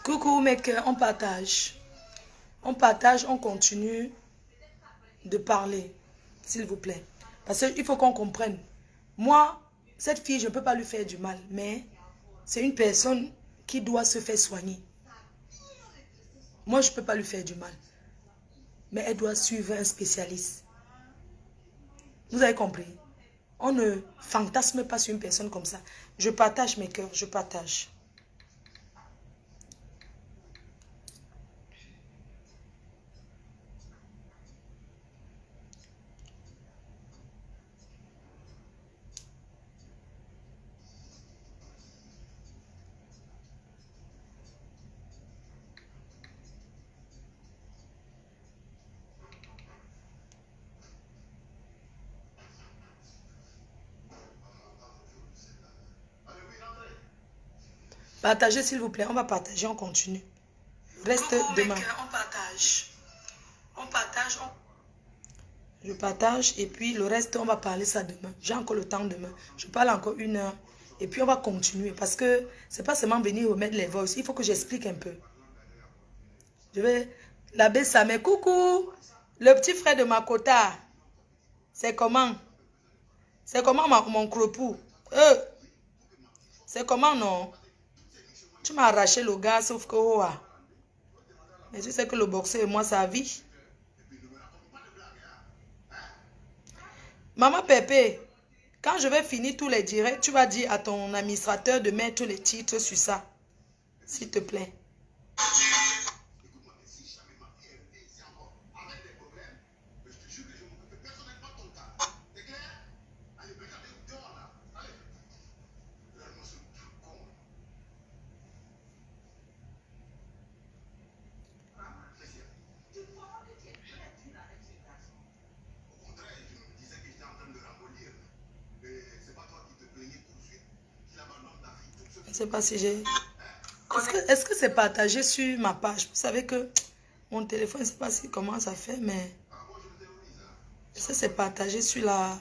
Coucou mec, on partage. On partage, on continue de parler, s'il vous plaît. Parce qu'il faut qu'on comprenne. Moi, cette fille, je ne peux pas lui faire du mal, mais c'est une personne qui doit se faire soigner. Moi, je ne peux pas lui faire du mal. Mais elle doit suivre un spécialiste. Vous avez compris? On ne fantasme pas sur une personne comme ça. Je partage mes cœurs, je partage. Partagez s'il vous plaît, on va partager, on continue. Reste demain. On partage. On partage. Je partage et puis le reste, on va parler ça demain. J'ai encore le temps demain. Je parle encore 1 heure et puis on va continuer parce que c'est pas seulement venir remettre les voix. Il faut que j'explique un peu. Je vais... L'abbé Samé, coucou. Le petit frère de Makota. C'est comment? C'est comment mon cropou? C'est comment non? Tu m'as arraché le gars sauf que... Oh, ah. Mais tu sais que le boxeur et moi, ça vit. Maman Pépé, quand je vais finir tous les directs, tu vas dire à ton administrateur de mettre les titres sur ça. S'il te plaît. Je ne sais pas si j'ai... Est-ce que c'est partagé sur ma page? Vous savez que mon téléphone, je ne sais pas si, comment ça fait, mais... Est-ce que c'est partagé sur la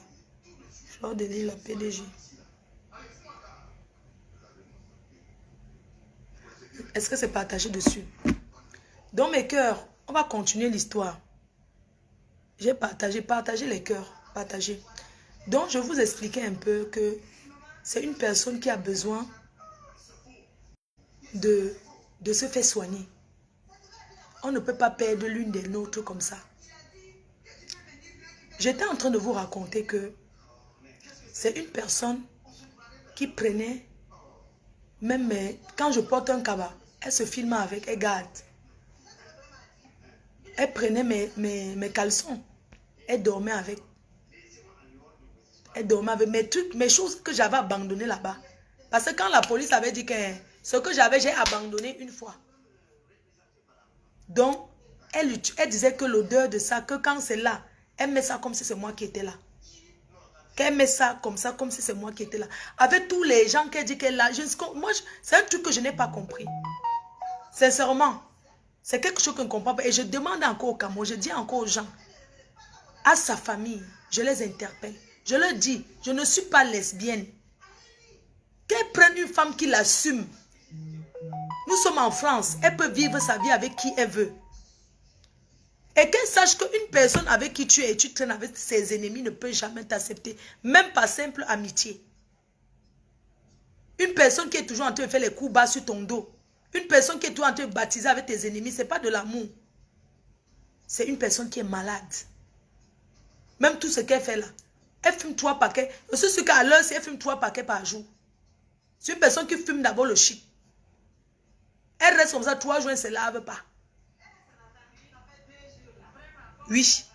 Fleur de Lys, la PDG? Est-ce que c'est partagé dessus? Dans mes cœurs, on va continuer l'histoire. J'ai partagé les cœurs, partagé. Donc, je vous expliquais un peu que c'est une personne qui a besoin de se faire soigner. On ne peut pas perdre l'une des nôtres comme ça. J'étais en train de vous raconter que c'est une personne qui prenait, même quand je porte un cabas, elle se filme avec, elle garde. Elle prenait mes caleçons, elle dormait avec. Elle dormait avec mes trucs, mes choses que j'avais abandonnées là-bas. Parce que quand la police avait dit que ce que j'avais, j'ai abandonné une fois. Donc, elle disait que l'odeur de ça, que quand c'est là, elle met ça comme si c'est moi qui étais là. Qu'elle met ça comme si c'est moi qui étais là. Avec tous les gens qu'elle dit qu'elle a. Moi, c'est un truc que je n'ai pas compris. Sincèrement, c'est quelque chose que je ne comprends pas. Et je demande encore au Cameroun, je dis encore aux gens, à sa famille, je les interpelle. Je leur dis, je ne suis pas lesbienne. Qu'elle prenne une femme qui l'assume. Nous sommes en France, elle peut vivre sa vie avec qui elle veut. Et qu'elle sache qu'une personne avec qui tu es et tu traînes avec ses ennemis ne peut jamais t'accepter, même par simple amitié. Une personne qui est toujours en train de faire les coups bas sur ton dos, une personne qui est toujours en train de baptiser avec tes ennemis, ce n'est pas de l'amour. C'est une personne qui est malade. Même tout ce qu'elle fait là. Elle fume 3 paquets. Je suis sûr qu'à l'heure, elle fume 3 paquets par jour. C'est une personne qui fume d'abord le shit. Elle reste comme ça 3 jours, elle ne se lave pas. Oui.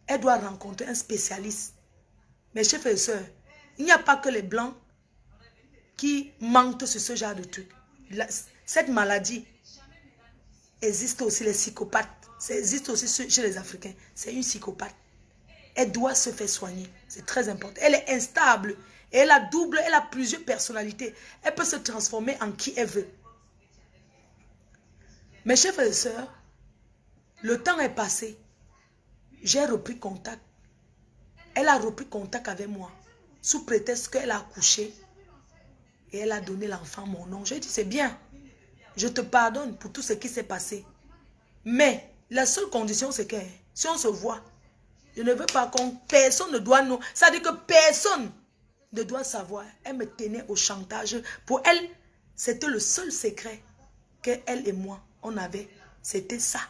Elle doit rencontrer un spécialiste. Mes chers et sœurs, il n'y a pas que les blancs qui mentent sur ce genre de trucs. Cette maladie existe aussi les psychopathes. Ça existe aussi chez les Africains. C'est une psychopathe. Elle doit se faire soigner. C'est très important. Elle est instable. Et elle a plusieurs personnalités. Elle peut se transformer en qui elle veut. Mes chers frères et sœurs, le temps est passé. J'ai repris contact. Elle a repris contact avec moi. Sous prétexte qu'elle a accouché. Et elle a donné l'enfant mon nom. J'ai dit, c'est bien. Je te pardonne pour tout ce qui s'est passé. Mais la seule condition, c'est que si on se voit, je ne veux pas qu'on... Personne ne doit nous... Ça veut dire que personne ne doit savoir. Elle me tenait au chantage. Pour elle, c'était le seul secret qu'elle et moi, on avait. C'était ça.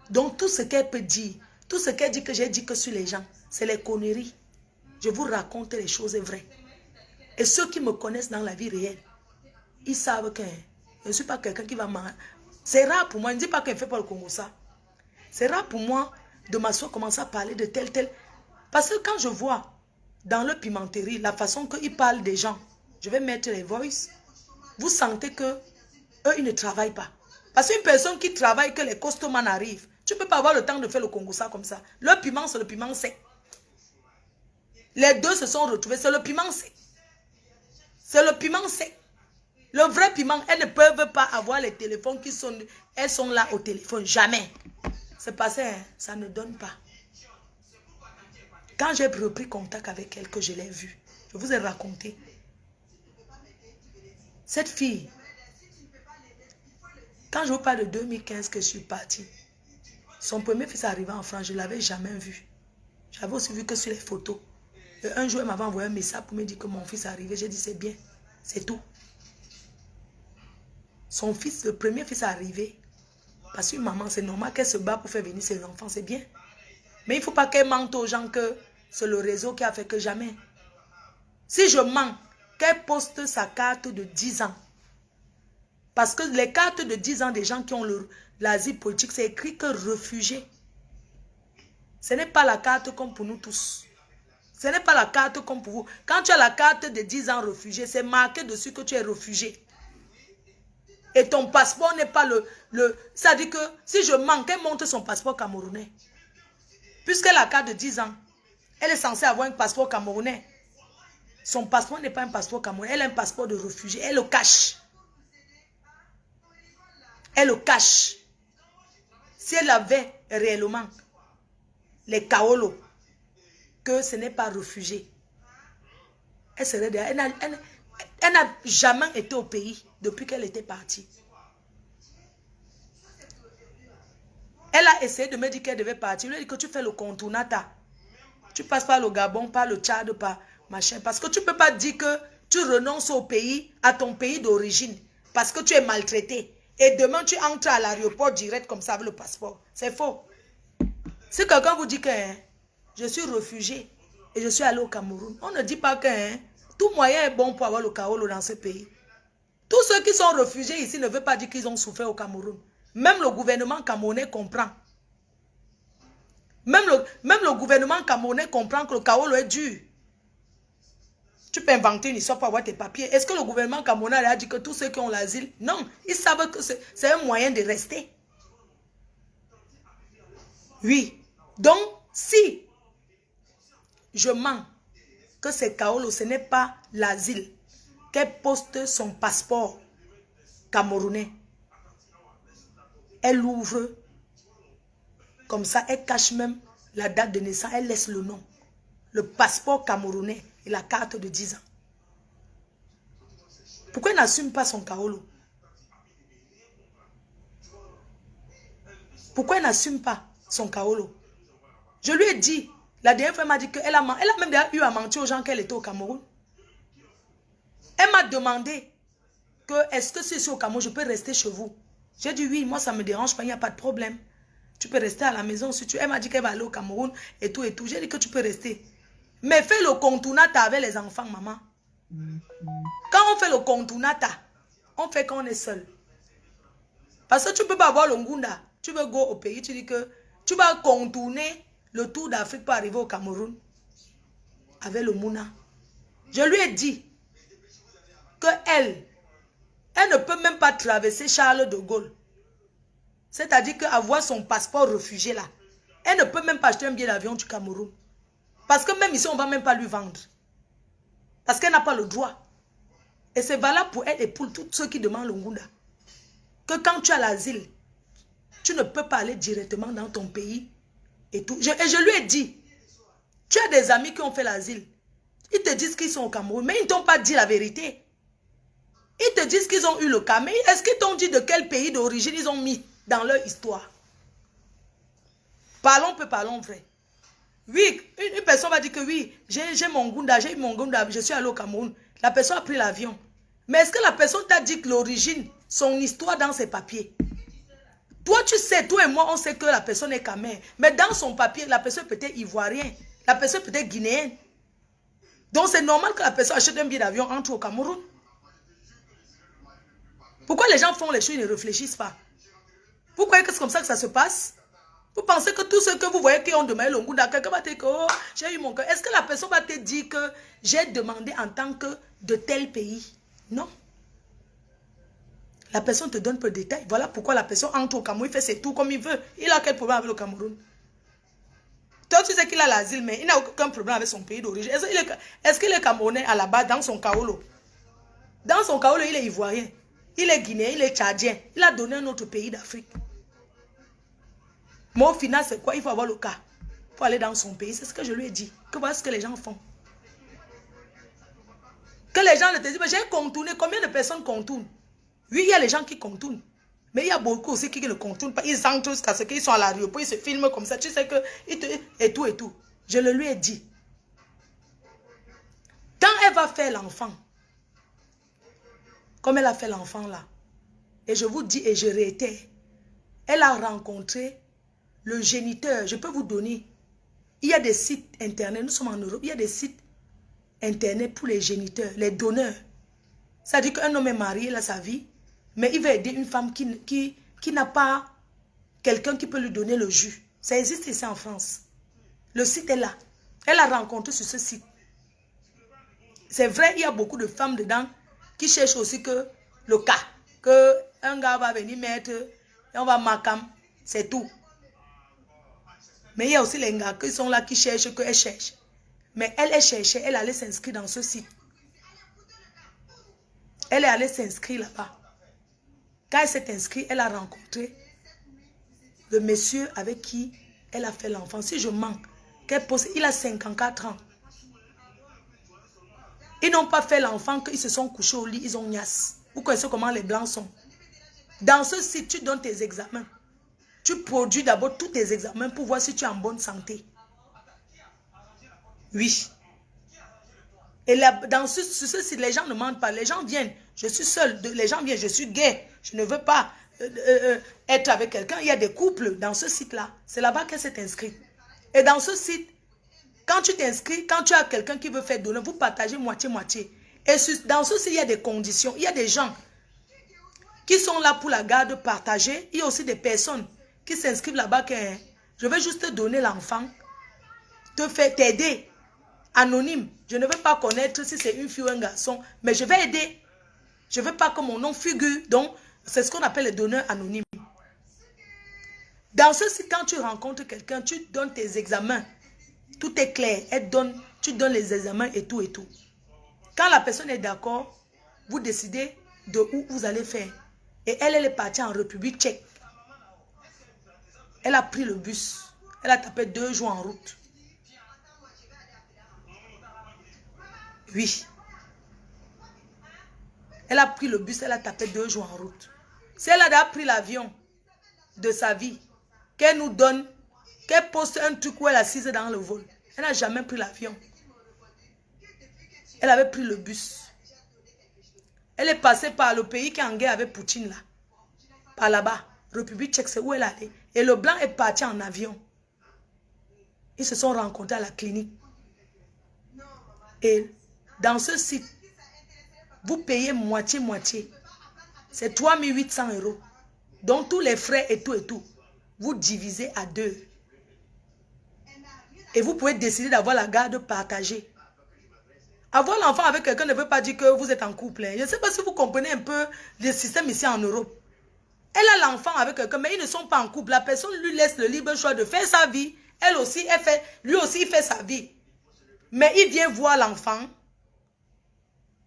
Donc tout ce qu'elle peut dire, tout ce qu'elle dit que j'ai dit que sur les gens, c'est les conneries. Je vous raconte les choses vraies. Et ceux qui me connaissent dans la vie réelle, ils savent que je ne suis pas quelqu'un qui va m'en... C'est rare pour moi, je ne dis pas qu'elle ne fait pas le Congo ça. C'est rare pour moi de m'asseoir, commencer à parler de tel. Parce que quand je vois dans le pimenterie, la façon qu'ils parlent des gens, je vais mettre les voices, vous sentez que eux, ils ne travaillent pas. Parce qu'une personne qui travaille, que les costomans arrivent, tu ne peux pas avoir le temps de faire le Congo ça comme ça. Le piment, c'est le piment sec. Les deux se sont retrouvés, c'est le piment sec. C'est le piment sec. Le vrai piment, elles ne peuvent pas avoir les téléphones qui sont... Elles sont là au téléphone, jamais. C'est passé, hein, ça ne donne pas. Quand j'ai repris contact avec elle, que je l'ai vue, je vous ai raconté. Cette fille, quand je vous parle de 2015 que je suis partie, son premier fils arrivé en France, je ne l'avais jamais vu. J'avais aussi vu que sur les photos. Et un jour, elle m'avait envoyé un message pour me dire que mon fils est arrivé. J'ai dit, c'est bien, c'est tout. Son fils, le premier fils est arrivé. Parce qu'une maman, c'est normal qu'elle se bat pour faire venir ses enfants, c'est bien. Mais il ne faut pas qu'elle mente aux gens que c'est le réseau qui a fait que jamais. Si je mens, qu'elle poste sa carte de 10 ans. Parce que les cartes de 10 ans des gens qui ont l'asile politique, c'est écrit que réfugié. Ce n'est pas la carte comme pour nous tous. Ce n'est pas la carte comme pour vous. Quand tu as la carte de 10 ans réfugié, c'est marqué dessus que tu es réfugié. Et ton passeport n'est pas ça dit que si je manque, elle montre son passeport camerounais. Puisqu'elle a la carte de 10 ans, elle est censée avoir un passeport camerounais. Son passeport n'est pas un passeport camerounais, elle a un passeport de réfugié. Elle le cache. Elle le cache. Si elle avait réellement les kaolos, que ce n'est pas réfugié, elle serait derrière. Elle n'a jamais été au pays depuis qu'elle était partie. Elle a essayé de me dire qu'elle devait partir. Elle a dit que tu fais le contournata. Tu passes par le Gabon, par le Tchad, par machin. Parce que tu ne peux pas dire que tu renonces au pays, à ton pays d'origine. Parce que tu es maltraité. Et demain, tu entres à l'aéroport direct comme ça avec le passeport. C'est faux. Si quelqu'un vous dit que je suis réfugié et je suis allé au Cameroun, on ne dit pas que tout moyen est bon pour avoir le kaolo dans ce pays. Tous ceux qui sont réfugiés ici ne veulent pas dire qu'ils ont souffert au Cameroun. Même le gouvernement camerounais comprend. Même le gouvernement camerounais comprend que le kaolo est dur. Tu peux inventer une histoire pour avoir tes papiers. Est-ce que le gouvernement camerounais a dit que tous ceux qui ont l'asile? Non, ils savent que c'est un moyen de rester. Oui. Donc, si je mens que c'est kaolo, ce n'est pas l'asile, qu'elle poste son passeport camerounais, elle ouvre comme ça, elle cache même la date de naissance, elle laisse le nom, le passeport camerounais et la carte de 10 ans. Pourquoi elle n'assume pas son kaolo? Pourquoi elle n'assume pas son kaolo? Je lui ai dit, la dernière fois elle m'a dit qu'elle a même déjà eu à mentir aux gens qu'elle était au Cameroun. Elle m'a demandé que est-ce que si je suis au Cameroun, je peux rester chez vous? J'ai dit oui, moi ça ne me dérange pas, il n'y a pas de problème. Tu peux rester à la maison si tu... Elle m'a dit qu'elle va aller au Cameroun et tout et tout. J'ai dit que tu peux rester. Mais fais le contournata avec les enfants, maman. Quand on fait le contournata, on fait quand on est seul. Parce que tu ne peux pas avoir le Ngunda. Tu veux go au pays, tu dis que tu vas contourner le tour d'Afrique pour arriver au Cameroun avec le Mouna. Je lui ai dit que elle ne peut même pas traverser Charles de Gaulle. C'est-à-dire qu'avoir son passeport réfugié là, elle ne peut même pas acheter un billet d'avion du Cameroun. Parce que même ici, on ne va même pas lui vendre. Parce qu'elle n'a pas le droit. Et c'est valable pour elle et pour tous ceux qui demandent le Ngunda. Que quand tu as l'asile, tu ne peux pas aller directement dans ton pays et tout. Et je lui ai dit, tu as des amis qui ont fait l'asile. Ils te disent qu'ils sont au Cameroun, mais ils ne t'ont pas dit la vérité. Ils te disent qu'ils ont eu le cas, mais est-ce qu'ils t'ont dit de quel pays d'origine ils ont mis dans leur histoire? Parlons peu, parlons vrai. Oui, une personne va dire que oui, j'ai mon Gunda, je suis allé au Cameroun. La personne a pris l'avion. Mais est-ce que la personne t'a dit que l'origine, son histoire dans ses papiers? Toi, tu sais, toi et moi, on sait que la personne est camère. Mais dans son papier, la personne peut être ivoirienne. La personne peut être guinéenne. Donc, c'est normal que la personne achète un billet d'avion, entre au Cameroun. Pourquoi les gens font les choses, ils ne réfléchissent pas? Vous croyez que c'est comme ça que ça se passe? Vous pensez que tous ceux que vous voyez qui ont demandé le Ngunda, quelqu'un va te dire que oh, j'ai eu mon cœur. Est-ce que la personne va te dire que j'ai demandé en tant que de tel pays? Non. La personne te donne peu de détails. Voilà pourquoi la personne entre au Cameroun, il fait ses tours comme il veut. Il a quel problème avec le Cameroun? Toi, tu sais qu'il a l'asile, mais il n'a aucun problème avec son pays d'origine. Est-ce qu'il est Camerounais à la base dans son kaolo? Dans son kaolo, il est ivoirien. Il est guinéen, il est tchadien. Il a donné un autre pays d'Afrique. Mais au final, c'est quoi? Il faut avoir le cas. Il faut aller dans son pays. C'est ce que je lui ai dit. Que voilà ce que les gens font. Que les gens ne te disent pas, j'ai contourné. Combien de personnes contournent? Oui, il y a les gens qui contournent. Mais il y a beaucoup aussi qui ne contournent pas. Ils entrent jusqu'à ce qu'ils sont à l'aéroport. Ils se filment comme ça. Tu sais que... Et tout et tout. Je le lui ai dit. Quand elle va faire l'enfant, comme elle a fait l'enfant là, et je vous dis et je réitère, elle a rencontré le géniteur. Je peux vous donner. Il y a des sites internet. Nous sommes en Europe. Il y a des sites internet pour les géniteurs, les donneurs. Ça dit qu'un homme est marié, il a sa vie, mais il va aider une femme qui n'a pas quelqu'un qui peut lui donner le jus. Ça existe ici en France. Le site est là. Elle a rencontré sur ce site. C'est vrai, il y a beaucoup de femmes dedans qui cherchent aussi que le cas. Qu'un gars va venir mettre, et on va macam, c'est tout. Mais il y a aussi les gars qui sont là, qui cherchent, qu'elles cherchent. Mais elle cherchait, elle allait s'inscrire dans ce site. Elle est allée s'inscrire là-bas. Quand elle s'est inscrite, elle a rencontré le monsieur avec qui elle a fait l'enfant. Si je mens, il a 54 ans. Ils n'ont pas fait l'enfant, qu'ils se sont couchés au lit, ils ont niasse. Vous connaissez comment les blancs sont. Dans ce site, tu donnes tes examens. Tu produis d'abord tous tes examens pour voir si tu es en bonne santé. Oui. Et là, sur ce site, les gens ne mentent pas. Les gens viennent. Je suis seule. Les gens viennent. Je suis gay. Je ne veux pas être avec quelqu'un. Il y a des couples dans ce site-là. C'est là-bas qu'elle s'est inscrite. Et dans ce site, quand tu t'inscris, quand tu as quelqu'un qui veut faire donner, vous partagez moitié-moitié. Et dans ce site, il y a des conditions. Il y a des gens qui sont là pour la garde partagée. Il y a aussi des personnes qui s'inscrivent là-bas que je vais juste te donner l'enfant, t'aider. Anonyme. Je ne veux pas connaître si c'est une fille ou un garçon, mais je vais aider. Je ne veux pas que mon nom figure. Donc, c'est ce qu'on appelle les donneurs anonymes. Dans ce site, quand tu rencontres quelqu'un, tu donnes tes examens. Tout est clair. Tu donnes les examens et tout et tout. Quand la personne est d'accord, vous décidez de où vous allez faire. Et elle est partie en République tchèque. Elle a pris le bus. Elle a tapé 2 jours en route. Oui. Elle a pris le bus, elle a tapé 2 jours en route. Si elle a pris l'avion de sa vie, qu'elle nous donne, qu'elle poste un truc où elle est assise dans le vol. Elle n'a jamais pris l'avion. Elle avait pris le bus. Elle est passée par le pays qui est en guerre avec Poutine là. Par là-bas. République tchèque, c'est où elle est allée. Et le blanc est parti en avion. Ils se sont rencontrés à la clinique. Et dans ce site, vous payez moitié-moitié. C'est 3 800 €. Donc tous les frais et tout, vous divisez à 2. Et vous pouvez décider d'avoir la garde partagée. Avoir l'enfant avec quelqu'un ne veut pas dire que vous êtes en couple. Je ne sais pas si vous comprenez un peu le système ici en Europe. Elle a l'enfant avec quelqu'un, mais ils ne sont pas en couple. La personne lui laisse le libre choix de faire sa vie. Elle aussi, lui aussi, il fait sa vie. Mais il vient voir l'enfant.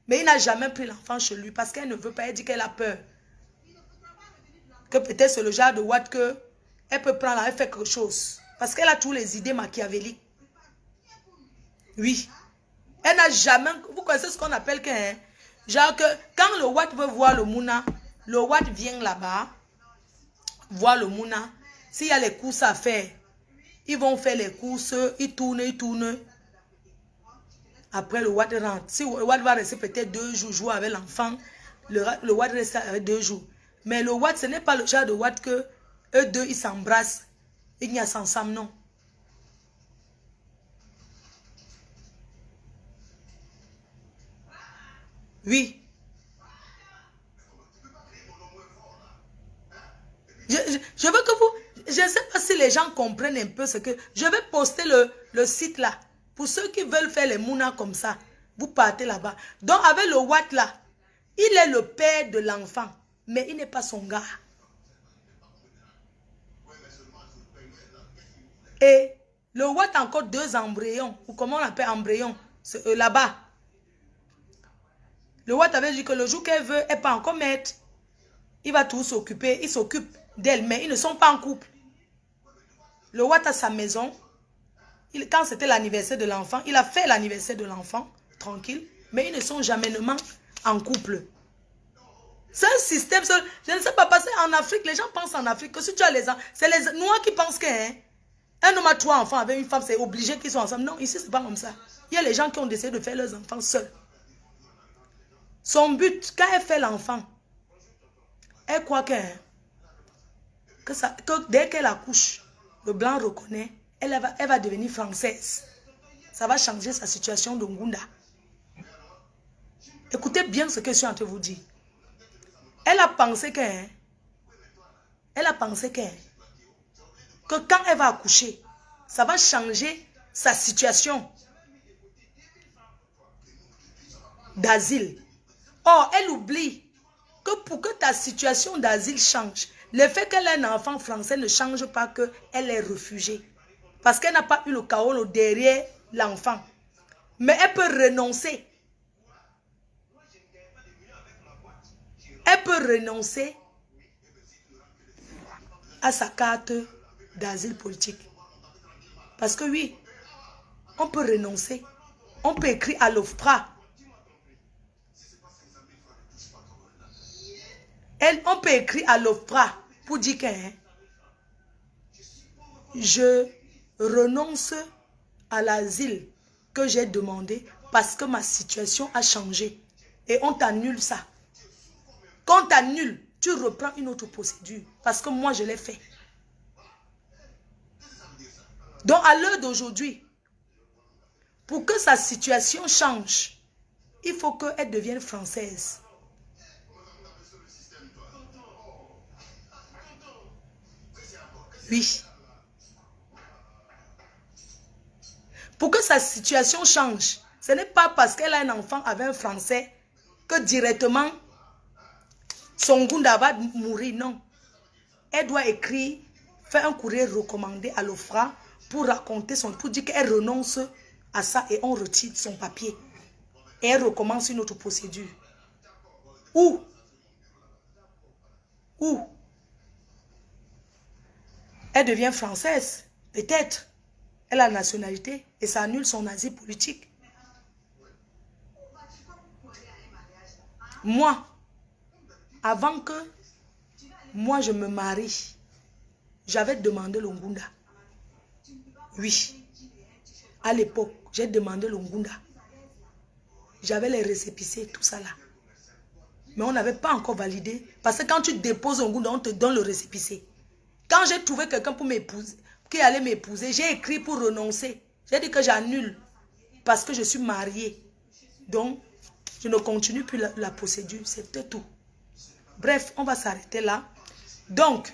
Mais il n'a jamais pris l'enfant chez lui parce qu'elle ne veut pas. Elle dit qu'elle a peur. Que peut-être c'est le genre de Watt que elle peut prendre, elle fait quelque chose. Parce qu'elle a toutes les idées machiavéliques. Oui. Elle n'a jamais... Vous connaissez ce qu'on appelle que... Genre que quand le Watt veut voir le Mouna, le Watt vient là-bas, voir le Mouna. S'il y a les courses à faire, ils vont faire les courses, ils tournent, ils tournent. Après, le Watt rentre. Si le Watt va rester peut-être 2 jours, jouer avec l'enfant, le Watt reste avec 2 jours. Mais le Watt, ce n'est pas le genre de Watt que eux deux, ils s'embrassent. Ils n'y a ensemble, non. Oui. Je veux que vous... Je ne sais pas si les gens comprennent un peu ce que... Je vais poster le site là. Pour ceux qui veulent faire les mounas comme ça. Vous partez là-bas. Donc avec le Watt là, il est le père de l'enfant. Mais il n'est pas son gars. Et le Watt a encore 2 embryons. Ou comment on appelle embryon? Là-bas. Le Watt avait dit que le jour qu'elle veut, elle ne peut encore mettre. Il va tout s'occuper. Il s'occupe d'elle. Mais ils ne sont pas en couple. Le Watt a sa maison. Quand c'était l'anniversaire de l'enfant, il a fait l'anniversaire de l'enfant. Tranquille. Mais ils ne sont jamais en couple. C'est un système. Je ne sais pas, parce qu'en Afrique, les gens pensent en Afrique que si tu as les enfants, c'est les Noirs qui pensent qu'un homme a 3 enfants avec une femme, c'est obligé qu'ils soient ensemble. Non, ici, c'est pas comme ça. Il y a les gens qui ont décidé de faire leurs enfants seuls. Son but, quand elle fait l'enfant, elle croit que dès qu'elle accouche, le blanc reconnaît, elle va devenir française. Ça va changer sa situation de Ngunda. Écoutez bien ce que je suis en train de vous dire. Elle a pensé que quand elle va accoucher, ça va changer sa situation d'asile. Or, elle oublie que pour que ta situation d'asile change, le fait qu'elle ait un enfant français ne change pas qu'elle est réfugiée. Parce qu'elle n'a pas eu le chaos derrière l'enfant. Mais elle peut renoncer. Elle peut renoncer à sa carte d'asile politique. Parce que oui, on peut renoncer. On peut écrire à l'OFPRA. On peut écrire à l'OFPRA pour dire que je renonce à l'asile que j'ai demandé parce que ma situation a changé. Et on t'annule ça. Quand on t'annule, tu reprends une autre procédure. Parce que moi, je l'ai fait. Donc, à l'heure d'aujourd'hui, pour que sa situation change, il faut qu'elle devienne française. Oui. Pour que sa situation change, ce n'est pas parce qu'elle a un enfant avec un Français que directement son Ngunda va mourir, non. Elle doit écrire, faire un courrier recommandé à l'OFRA pour raconter pour dire qu'elle renonce à ça et on retire son papier. Et elle recommence une autre procédure. Ou elle devient française, peut-être. Elle a la nationalité et ça annule son asile politique. Moi, avant que moi je me marie, j'avais demandé le Ngunda. Oui. À l'époque, j'ai demandé le Ngunda. J'avais les récépissés, tout ça là. Mais on n'avait pas encore validé. Parce que quand tu déposes un Ngunda, on te donne le récépissé. Quand j'ai trouvé quelqu'un pour m'épouser, qui allait m'épouser, j'ai écrit pour renoncer. J'ai dit que j'annule parce que je suis mariée. Donc, je ne continue plus la procédure. C'était tout. Bref, on va s'arrêter là. Donc,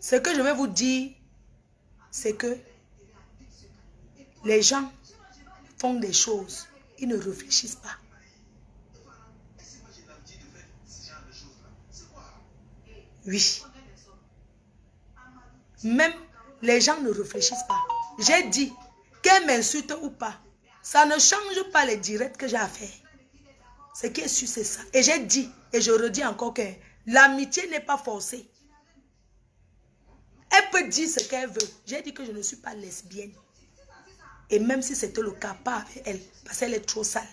ce que je vais vous dire, c'est que les gens font des choses. Ils ne réfléchissent pas. Oui. Même les gens ne réfléchissent pas. J'ai dit, qu'elle m'insulte ou pas, ça ne change pas les directs que j'ai à faire. Ce qui est sûr, c'est ça. Et j'ai dit, et je redis encore que l'amitié n'est pas forcée. Elle peut dire ce qu'elle veut. J'ai dit que je ne suis pas lesbienne. Et même si c'était le cas, pas avec elle, parce qu'elle est trop sale.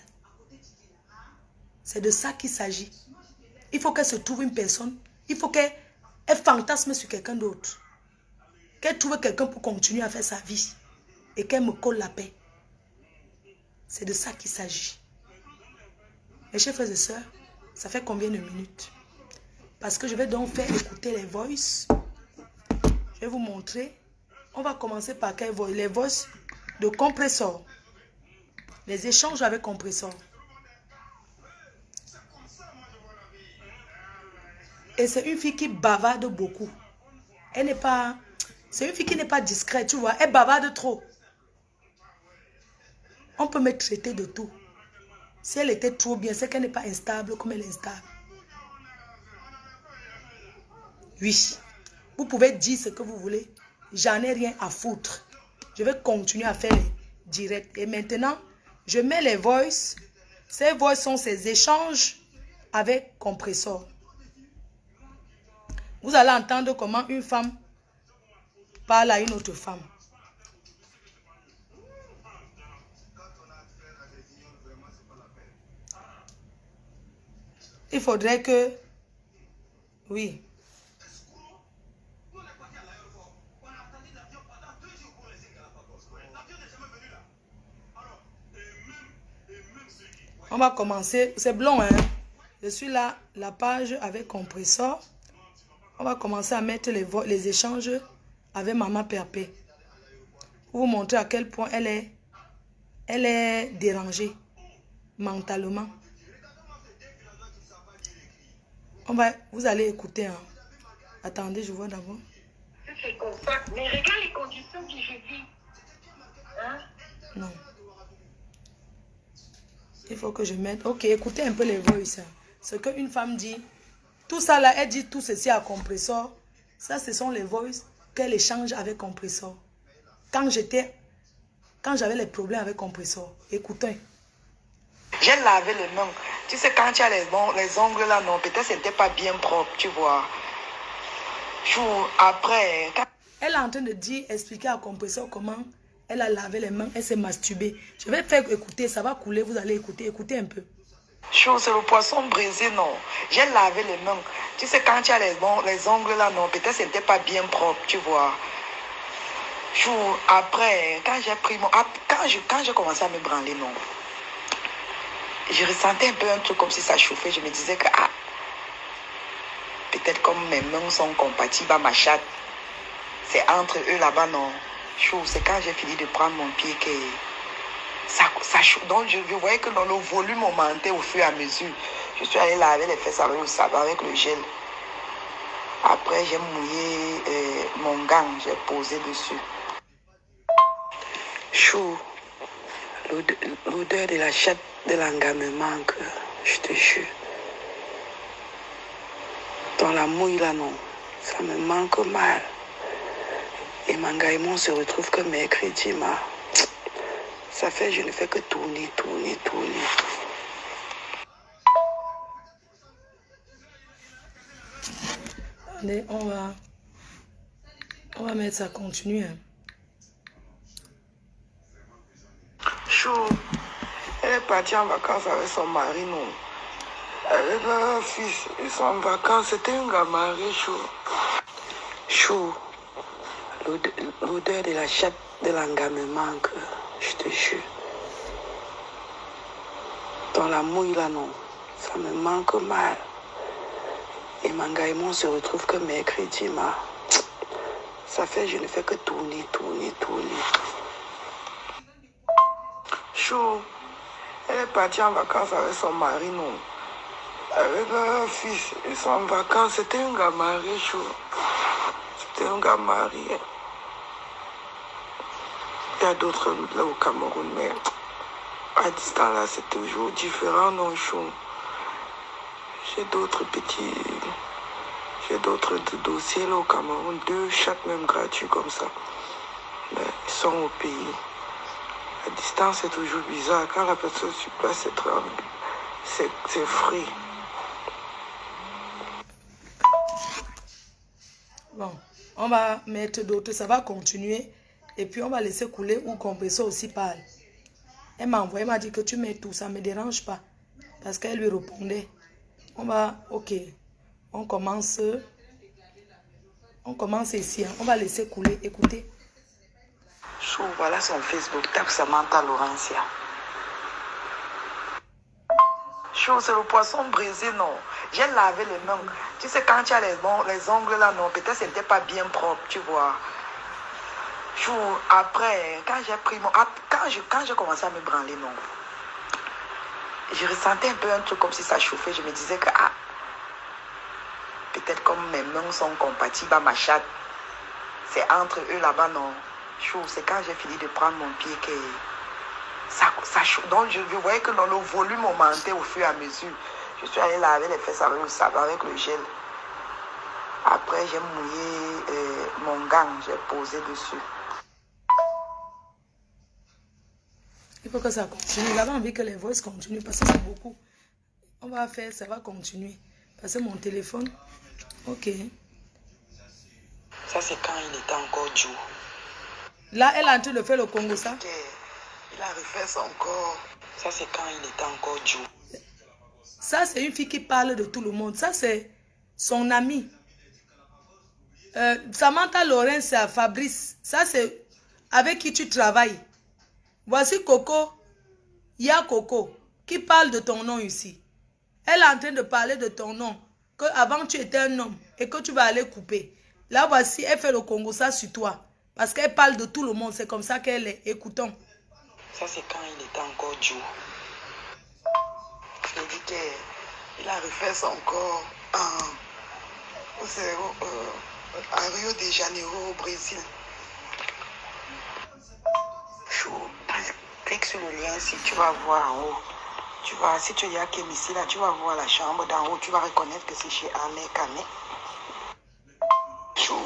C'est de ça qu'il s'agit. Il faut qu'elle se trouve une personne. Il faut qu'elle fantasme sur quelqu'un d'autre. Qu'elle trouve quelqu'un pour continuer à faire sa vie. Et qu'elle me colle la paix. C'est de ça qu'il s'agit. Mes chers frères et sœurs, ça fait combien de minutes? Parce que je vais donc faire écouter les voices. Je vais vous montrer. On va commencer par quelles voix? Les voices de compresseur. Les échanges avec compresseur. Et c'est une fille qui bavarde beaucoup. Elle n'est pas... C'est une fille qui n'est pas discrète, tu vois. Elle bavarde trop. On peut me traiter de tout. Si elle était trop bien, c'est qu'elle n'est pas instable comme elle est instable. Oui. Vous pouvez dire ce que vous voulez. J'en ai rien à foutre. Je vais continuer à faire les directs. Et maintenant, je mets les voices. Ces voices sont ces échanges avec compresseur. Vous allez entendre comment une femme parle à une autre femme. Il faudrait que... Oui. On va commencer. C'est blond, hein. Je suis là, la page avec compresseur. On va commencer à mettre les échanges avec Maman Perpé. Pour vous montrer à quel point elle est dérangée mentalement. Vous allez écouter. Hein. Attendez, je vois d'abord. C'est comme ça. Mais regarde les conditions que je vis. Hein? Non. Il faut que je mette... Ok, écoutez un peu les voix. Ce qu'une femme dit. Tout ça là, elle dit tout ceci à compresseur. Ça, ce sont les voices qu'elle échange avec compresseur. Quand j'avais les problèmes avec compresseur. Écoutez. J'ai lavé les mains. Tu sais, quand tu as les ongles là, non, peut-être c'était pas bien propre, tu vois. Après... Elle est en train de dire, expliquer à compresseur comment elle a lavé les mains, elle s'est masturbée. Je vais faire écouter, ça va couler, vous allez écouter. Écoutez un peu. C'est le poisson brisé, non. J'ai lavé les mains. Tu sais, quand tu as les ongles là, non, peut-être c'était pas bien propre, tu vois. Après, quand j'ai pris mon... Quand j'ai commencé à me branler, non. Je ressentais un peu un truc comme si ça chauffait. Je me disais que, peut-être comme mes mains sont compatibles à ma chatte. C'est entre eux là-bas, non. C'est quand j'ai fini de prendre mon pied que ça chauffe. Donc, je voyais que dans le volume augmentait au fur et à mesure. Je suis allée laver les fesses avec le savon, avec le gel. Après, j'ai mouillé mon gant, j'ai posé dessus. Chou, l'odeur de la chatte de l'anga me manque, je te jure. Dans la mouille là, non, ça me manque mal. Et m'engaillement se retrouve que mercredi, ça fait, je ne fais que tourner. Allez, on va mettre ça, continue. Hein. Chou, elle est partie en vacances avec son mari, non. Avec un fils, ils sont en vacances, c'était un gars marié, Chou, l'odeur de la chatte de l'anga me manque, je te jure. Dans la mouille là, non, ça me manque mal. Et m'engaillement se retrouve que mercredi, ça fait, je ne fais que tourner. Chou, elle est partie en vacances avec son mari, non. Avec un fils, ils sont en vacances, c'était un gars marié, C'était un gars marié. Il y a d'autres là au Cameroun, mais à distance là, c'est toujours différent, non, chou. J'ai d'autres dossiers là au Cameroun, 2 chaque même gratuit comme ça. Mais ils sont au pays. À distance, c'est toujours bizarre. Quand la personne sur place, c'est frais. Bon, on va mettre d'autres, ça va continuer. Et puis on va laisser couler ou compresseur aussi parle. Elle m'a envoyé, elle m'a dit que tu mets tout, ça ne me dérange pas. Parce qu'elle lui répondait. On va, ok. On commence ici. Hein. On va laisser couler. Écoutez. Chou, voilà son Facebook. Tape Samantha Laurentia. Chou, c'est le poisson brisé, non. J'ai lavé les mains. Tu sais, quand tu as les ongles là, non, peut-être que c'était pas bien propre, tu vois. Chou, après, quand j'ai pris mon... Quand j'ai commencé à me branler, non. Je ressentais un peu un truc comme si ça chauffait. Je me disais que, ah, peut-être comme mes mains sont compatibles à ma chatte. C'est entre eux là-bas, non. Chou, c'est quand j'ai fini de prendre mon pied que ça chauffe. Donc, je voyais que dans le volume augmentait au fur et à mesure. Je suis allée laver les fesses avec le sable, avec le gel. Après, j'ai mouillé mon gant, j'ai posé dessus. Il faut que ça continue. J'avais envie que les voix continuent parce que c'est beaucoup. On va faire, ça va continuer. Parce que mon téléphone, ok. Ça, c'est quand il était encore Joe. Là, elle est en train de faire le Congo, ça. Il a refait son corps. Ça, c'est quand il était encore Joe. Ça, c'est une fille qui parle de tout le monde. Ça, c'est son ami. Samantha Laurent, c'est Fabrice. Ça, c'est avec qui tu travailles. Voici Coco. Il y a Coco qui parle de ton nom ici. Elle est en train de parler de ton nom. Que avant tu étais un homme et que tu vas aller couper. Là, voici, elle fait le Congo, ça sur toi. Parce qu'elle parle de tout le monde. C'est comme ça qu'elle est. Écoutons. Ça, c'est quand il était encore Joe. Je dis qu'il a refait son corps à Rio de Janeiro, au Brésil. Clique sur le lien si tu vas voir en haut. Tu vas, si tu y as Kim ici, là, tu vas voir la chambre d'en haut. Tu vas reconnaître que c'est chez Amé Kamé. Chou,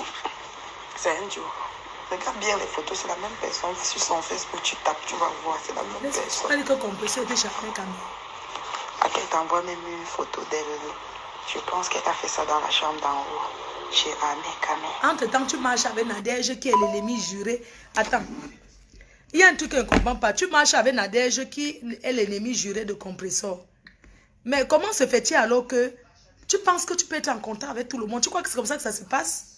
c'est un jour. Regarde bien les photos, c'est la même personne. Sur son Facebook, tu tapes, tu vas voir, c'est la même personne. Elle dit que Compresseur était chez Amé Kamé. Elle t'envoie même une photo d'elle. Je pense qu'elle a fait ça dans la chambre d'en haut, chez Amé Kamé. Entre-temps, tu marches avec Nadège qui est l'ennemi juré. Attends. Il y a un truc que je ne comprends pas. Tu marches avec Nadège qui est l'ennemi juré de Compresseur. Mais comment se fait-il alors que tu penses que tu peux être en contact avec tout le monde? Tu crois que c'est comme ça que ça se passe?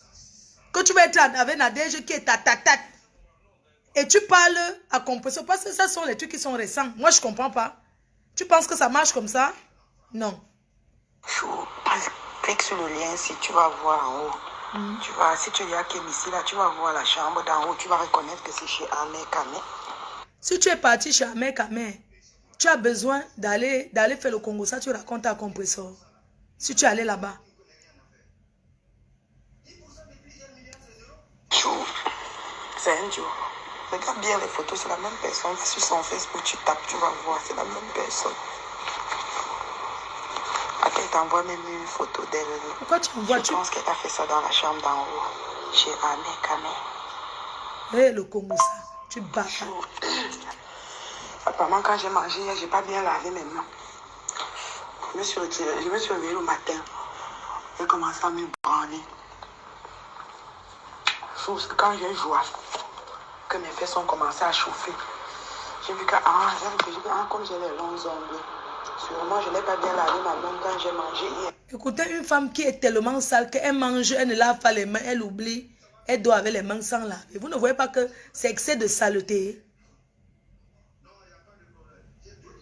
Que tu vas être avec Nadège qui est ta. Et tu parles à Compresseur. Parce que ce sont les trucs qui sont récents. Moi, je ne comprends pas. Tu penses que ça marche comme ça? Non. Clique sur le lien si tu vas voir en haut. Tu vas, si tu y as Kim ici, là, tu vas voir la chambre d'en haut. Tu vas reconnaître que c'est chez Amé Kamé. Si tu es parti chez Amé Kamé, tu as besoin d'aller faire le Congo. Ça, tu racontes à Compresseur. Si tu es allé là-bas. C'est un jour. Regarde bien les photos, c'est la même personne. Sur son Facebook, tu tapes, tu vas voir, c'est la même personne. Elle t'envoie même une photo d'elle. Pourquoi tu envoies? Je pense qu'elle a fait ça dans la chambre d'en haut, chez Amé Kamé. Hé, le Congo, ça, tu bats. Apparemment, quand j'ai mangé, je n'ai pas bien lavé mes mains. Je me suis réveillée le matin. J'ai commencé à me branler. Sauf que quand j'ai joué, que mes fesses ont commencé à chauffer, j'ai vu que, comme j'ai les longs ongles, sûrement je n'ai pas bien lavé ma main quand j'ai mangé hier. Écoutez, une femme qui est tellement sale qu'elle mange, elle ne lave pas les mains, elle oublie, elle doit avec les mains sans laver. Vous ne voyez pas que c'est excès de saleté?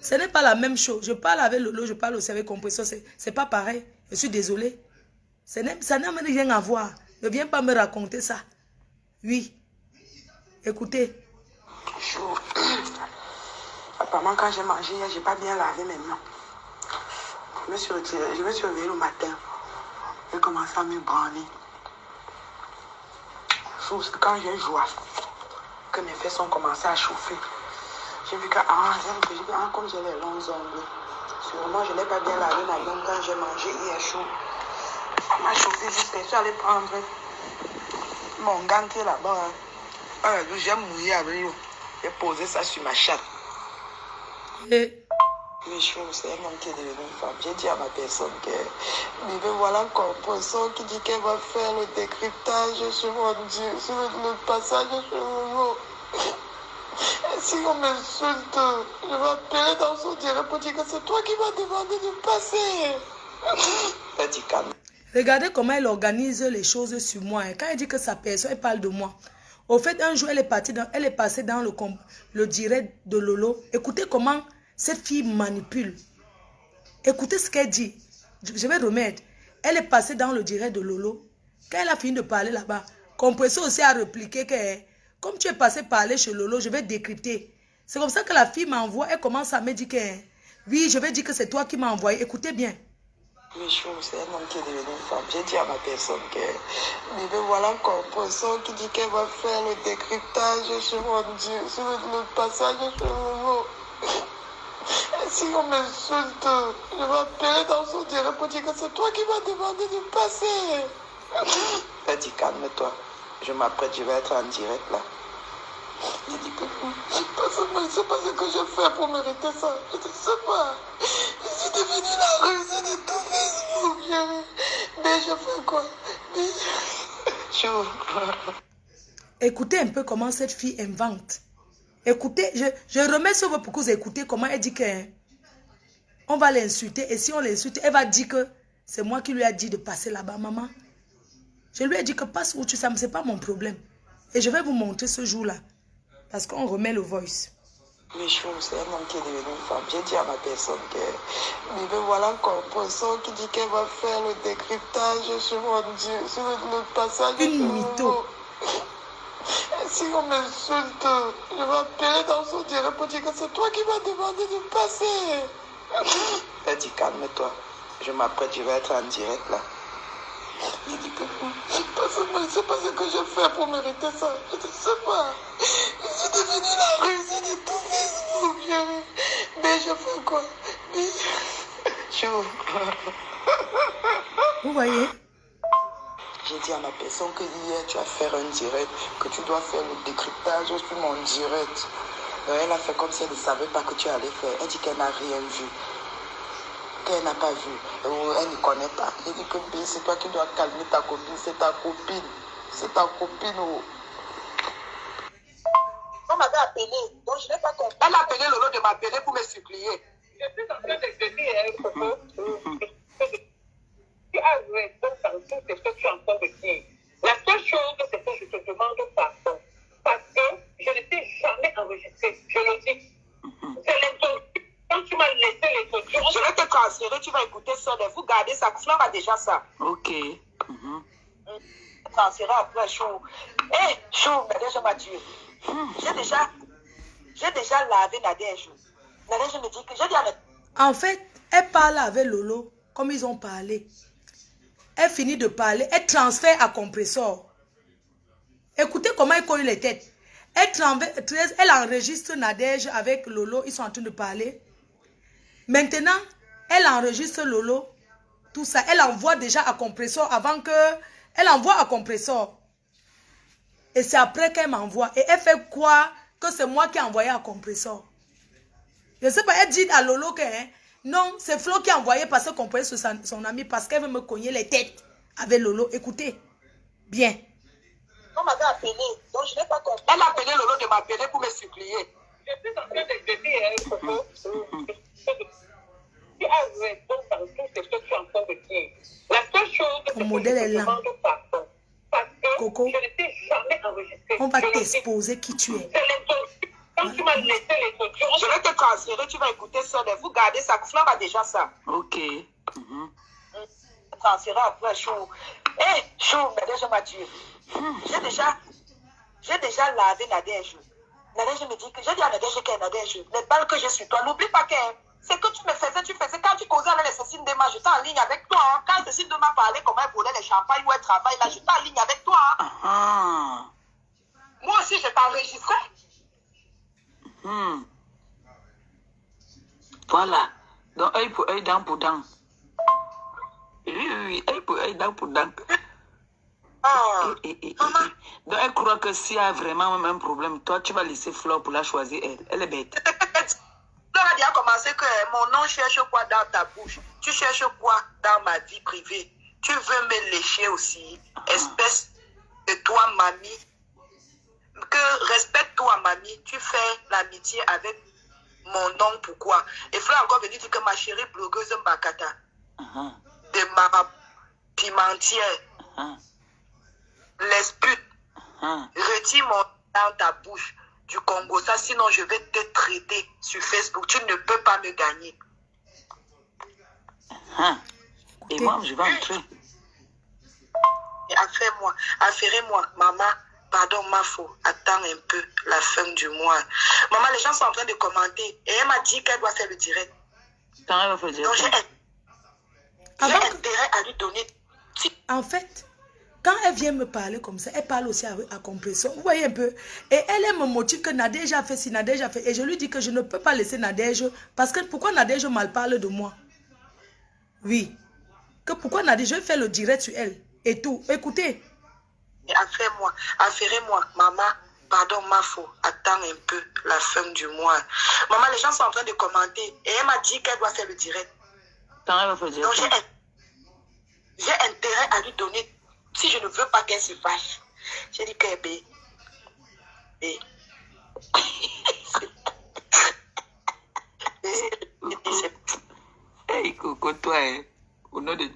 Ce n'est pas la même chose. Je parle avec Lolo, je parle aussi avec Compresseur, c'est pas pareil. Je suis désolée. Ça n'a rien à voir. Ne viens pas me raconter ça. Oui. Écoutez. Apparemment, quand j'ai mangé, je n'ai pas bien lavé mes mains. Je me suis réveillée le matin. J'ai commencé à me branler. Sauf que quand j'ai joué, que mes fesses ont commencé à chauffer, j'ai vu que, comme j'ai les longs ongles, sûrement je n'ai pas bien lavé ma main quand j'ai mangé hier chaud. Ça m'a chauffé jusqu'à je suis allée prendre mon gant qui est là-bas. J'ai mouillé avec l'eau. J'ai posé ça sur ma chatte. Et... Oui, c'est un homme qui est devenu une femme. J'ai dit à ma personne que, mais voilà un Compresseur qui dit qu'elle va faire le décryptage sur mon Dieu, sur le passage sur le mot. Si on m'insulte, je vais appeler dans son direct pour dire que c'est toi qui m'as demandé de passer. Petit calme. Regardez comment elle organise les choses sur moi. Quand elle dit que sa personne, elle parle de moi. Au fait, un jour, elle est passée dans le direct de Lolo. Écoutez comment cette fille manipule. Écoutez ce qu'elle dit. Je vais remettre. Elle est passée dans le direct de Lolo. Quand elle a fini de parler là-bas, Compressor aussi a répliqué que comme tu es passé parler chez Lolo, je vais décrypter. C'est comme ça que la fille m'envoie. Elle commence à me dire que oui, je vais dire que c'est toi qui m'as envoyé. Écoutez bien. Mais c'est un homme qui est devenu une femme. J'ai dit à ma personne que mais voilà Compressor qui dit qu'elle va faire le décryptage sur le passage sur Lolo. Si on m'insulte, je vais appeler dans son direct pour dire que c'est toi qui m'as demandé de passer. Elle dit calme-toi. Je m'apprête, je vais être en direct là. J'ai dit que je ne sais pas ce que je fais pour mériter ça. Je ne sais pas. Je suis devenue la rusée de tout Facebook. Mais je fais quoi? Écoutez un peu comment cette fille invente. Écoutez, je remets sur vous pour que vous écoutez comment elle dit que on va l'insulter. Et si on l'insulte, elle va dire que c'est moi qui lui ai dit de passer là-bas, maman. Je lui ai dit que passe où tu sais, c'est pas mon problème. Et je vais vous montrer ce jour-là. Parce qu'on remet le voice. Mais c'est un homme qui est devenu une femme. J'ai dit à ma personne que mais voilà Compressor qui dit qu'elle va faire le décryptage sur le passage. Une mytho. Si on m'insulte, je vais appeler dans son direct pour dire que c'est toi qui m'as demandé de passer. Elle dit calme-toi. Je m'apprête, je vais être en direct là. J'ai dit que je ne sais pas ce que je fais pour mériter ça. Je ne sais pas. Je suis devenue la rusée de tout Facebook. Mais je fais quoi? Vous voyez? J'ai dit à ma personne que hier tu vas faire un direct, que tu dois faire le décryptage sur mon direct. Elle a fait comme si elle ne savait pas que tu allais faire. Elle dit qu'elle n'a rien vu. Qu'elle n'a pas vu. Elle ne connaît pas. J'ai dit que c'est toi qui dois calmer ta copine. C'est ta copine. C'est ta copine. On m'avait appelé. Donc je n'ai pas compris. Elle a appelé Lolo de m'appeler pour me supplier. Je suis en train de te dire, tu as raison dans tout ce que tu es en train de dire. La seule chose, c'est que je te demande pardon. Parce que je ne t'ai jamais enregistré. Je le dis. C'est l'introduction. Quand tu m'as laissé l'introduction. Je vais te transférer, tu vas écouter ça. Vous gardez ça. Flan a déjà ça. Ok. Transférer après, Chou. Hé, Chou, Nadège m'a tué. J'ai déjà lavé Nadège. Nadège me dit que j'ai dit avec. En fait, elle parle avec Lolo, comme ils ont parlé. Elle finit de parler, elle transfère à Compressor. Écoutez comment elle colle les têtes. Elle enregistre Nadège avec Lolo, ils sont en train de parler. Maintenant, elle enregistre Lolo, tout ça. Elle envoie déjà à Compressor avant que... Elle envoie à Compressor. Et c'est après qu'elle m'envoie. Et elle fait quoi? Que c'est moi qui ai envoyé à Compressor. Je ne sais pas, elle dit à Lolo que... non, c'est Flo qui a envoyé parce que Compressor son ami, parce qu'elle veut me cogner les têtes avec Lolo. Écoutez, bien. On m'avait appelé, donc je n'ai pas compris. Elle a appelé Lolo de m'appeler pour me supplier. Je suis en train de te dire, tu as raison dans tout ce que tu es en train de dire. La seule chose, c'est que je te demande pardon. Parce que Coco, je ne t'ai jamais enregistré. on va t'exposer qui tu es. C'est l'introduction. Quand tu m'as laissé l'introduction. Je vais te transférer, tu vas écouter ça. Vous gardez ça. Flan a déjà ça. Ok. Transférer après, Chou. Hé, Chou, Nadège m'a tué. J'ai déjà lavé Nadège. Nadège me dit que j'ai dit à Nadège qu'elle est Nadège. Les balles que j'ai sur toi, n'oublie pas que c'est que tu faisais quand tu causais avec les Cécile Dema, j'étais en ligne avec toi. Hein. Quand Cécile Dema parlait comment elle volait les champagnes où elle travaille, là, j'étais en ligne avec toi. Hein. Moi aussi, je t'enregistrais. Voilà. Donc, œil pour œil, dent pour dent. Oui, œil pour œil, dent pour dent. Donc, elle croit que s'il y a vraiment un problème, toi, tu vas laisser Flore pour la choisir, elle. Elle est bête. Flore a déjà commencé que mon nom cherche quoi dans ta bouche? Tu cherches quoi dans ma vie privée? Tu veux me lécher aussi? Espèce de toi, mamie, que respecte-toi, mamie, tu fais l'amitié avec mon nom, pourquoi? Et Flo encore venu dire que ma chérie blogueuse Mbakata, de ma pimentière, les retire mon dans ta bouche du Congo, ça, sinon je vais te traiter sur Facebook. Tu ne peux pas me gagner. Et moi, je vais entrer. Affairez-moi, maman, pardon, ma faute. Attends un peu la fin du mois. Maman, les gens sont en train de commenter. Et elle m'a dit qu'elle doit faire le direct. Quand elle va faire le direct. Donc j'ai intérêt à lui donner. En fait, quand elle vient me parler comme ça, elle parle aussi à compression. Vous voyez un peu. Et elle me motive que Nadège a fait si Nadège a fait. Et je lui dis que je ne peux pas laisser Nadège. Parce que pourquoi Nadège mal parle de moi? Oui. Que pourquoi Nadège, je fais le direct sur elle. Et tout. Écoutez. Affairez-moi, maman, pardon, ma faute. Attends un peu la fin du mois. Maman, les gens sont en train de commenter. Et elle m'a dit qu'elle doit faire le direct. Quand elle va faire le direct. Donc j'ai intérêt à lui donner. Si je ne veux pas qu'elle se fâche. J'ai dit que B. Hey, Coco, toi, au nom de...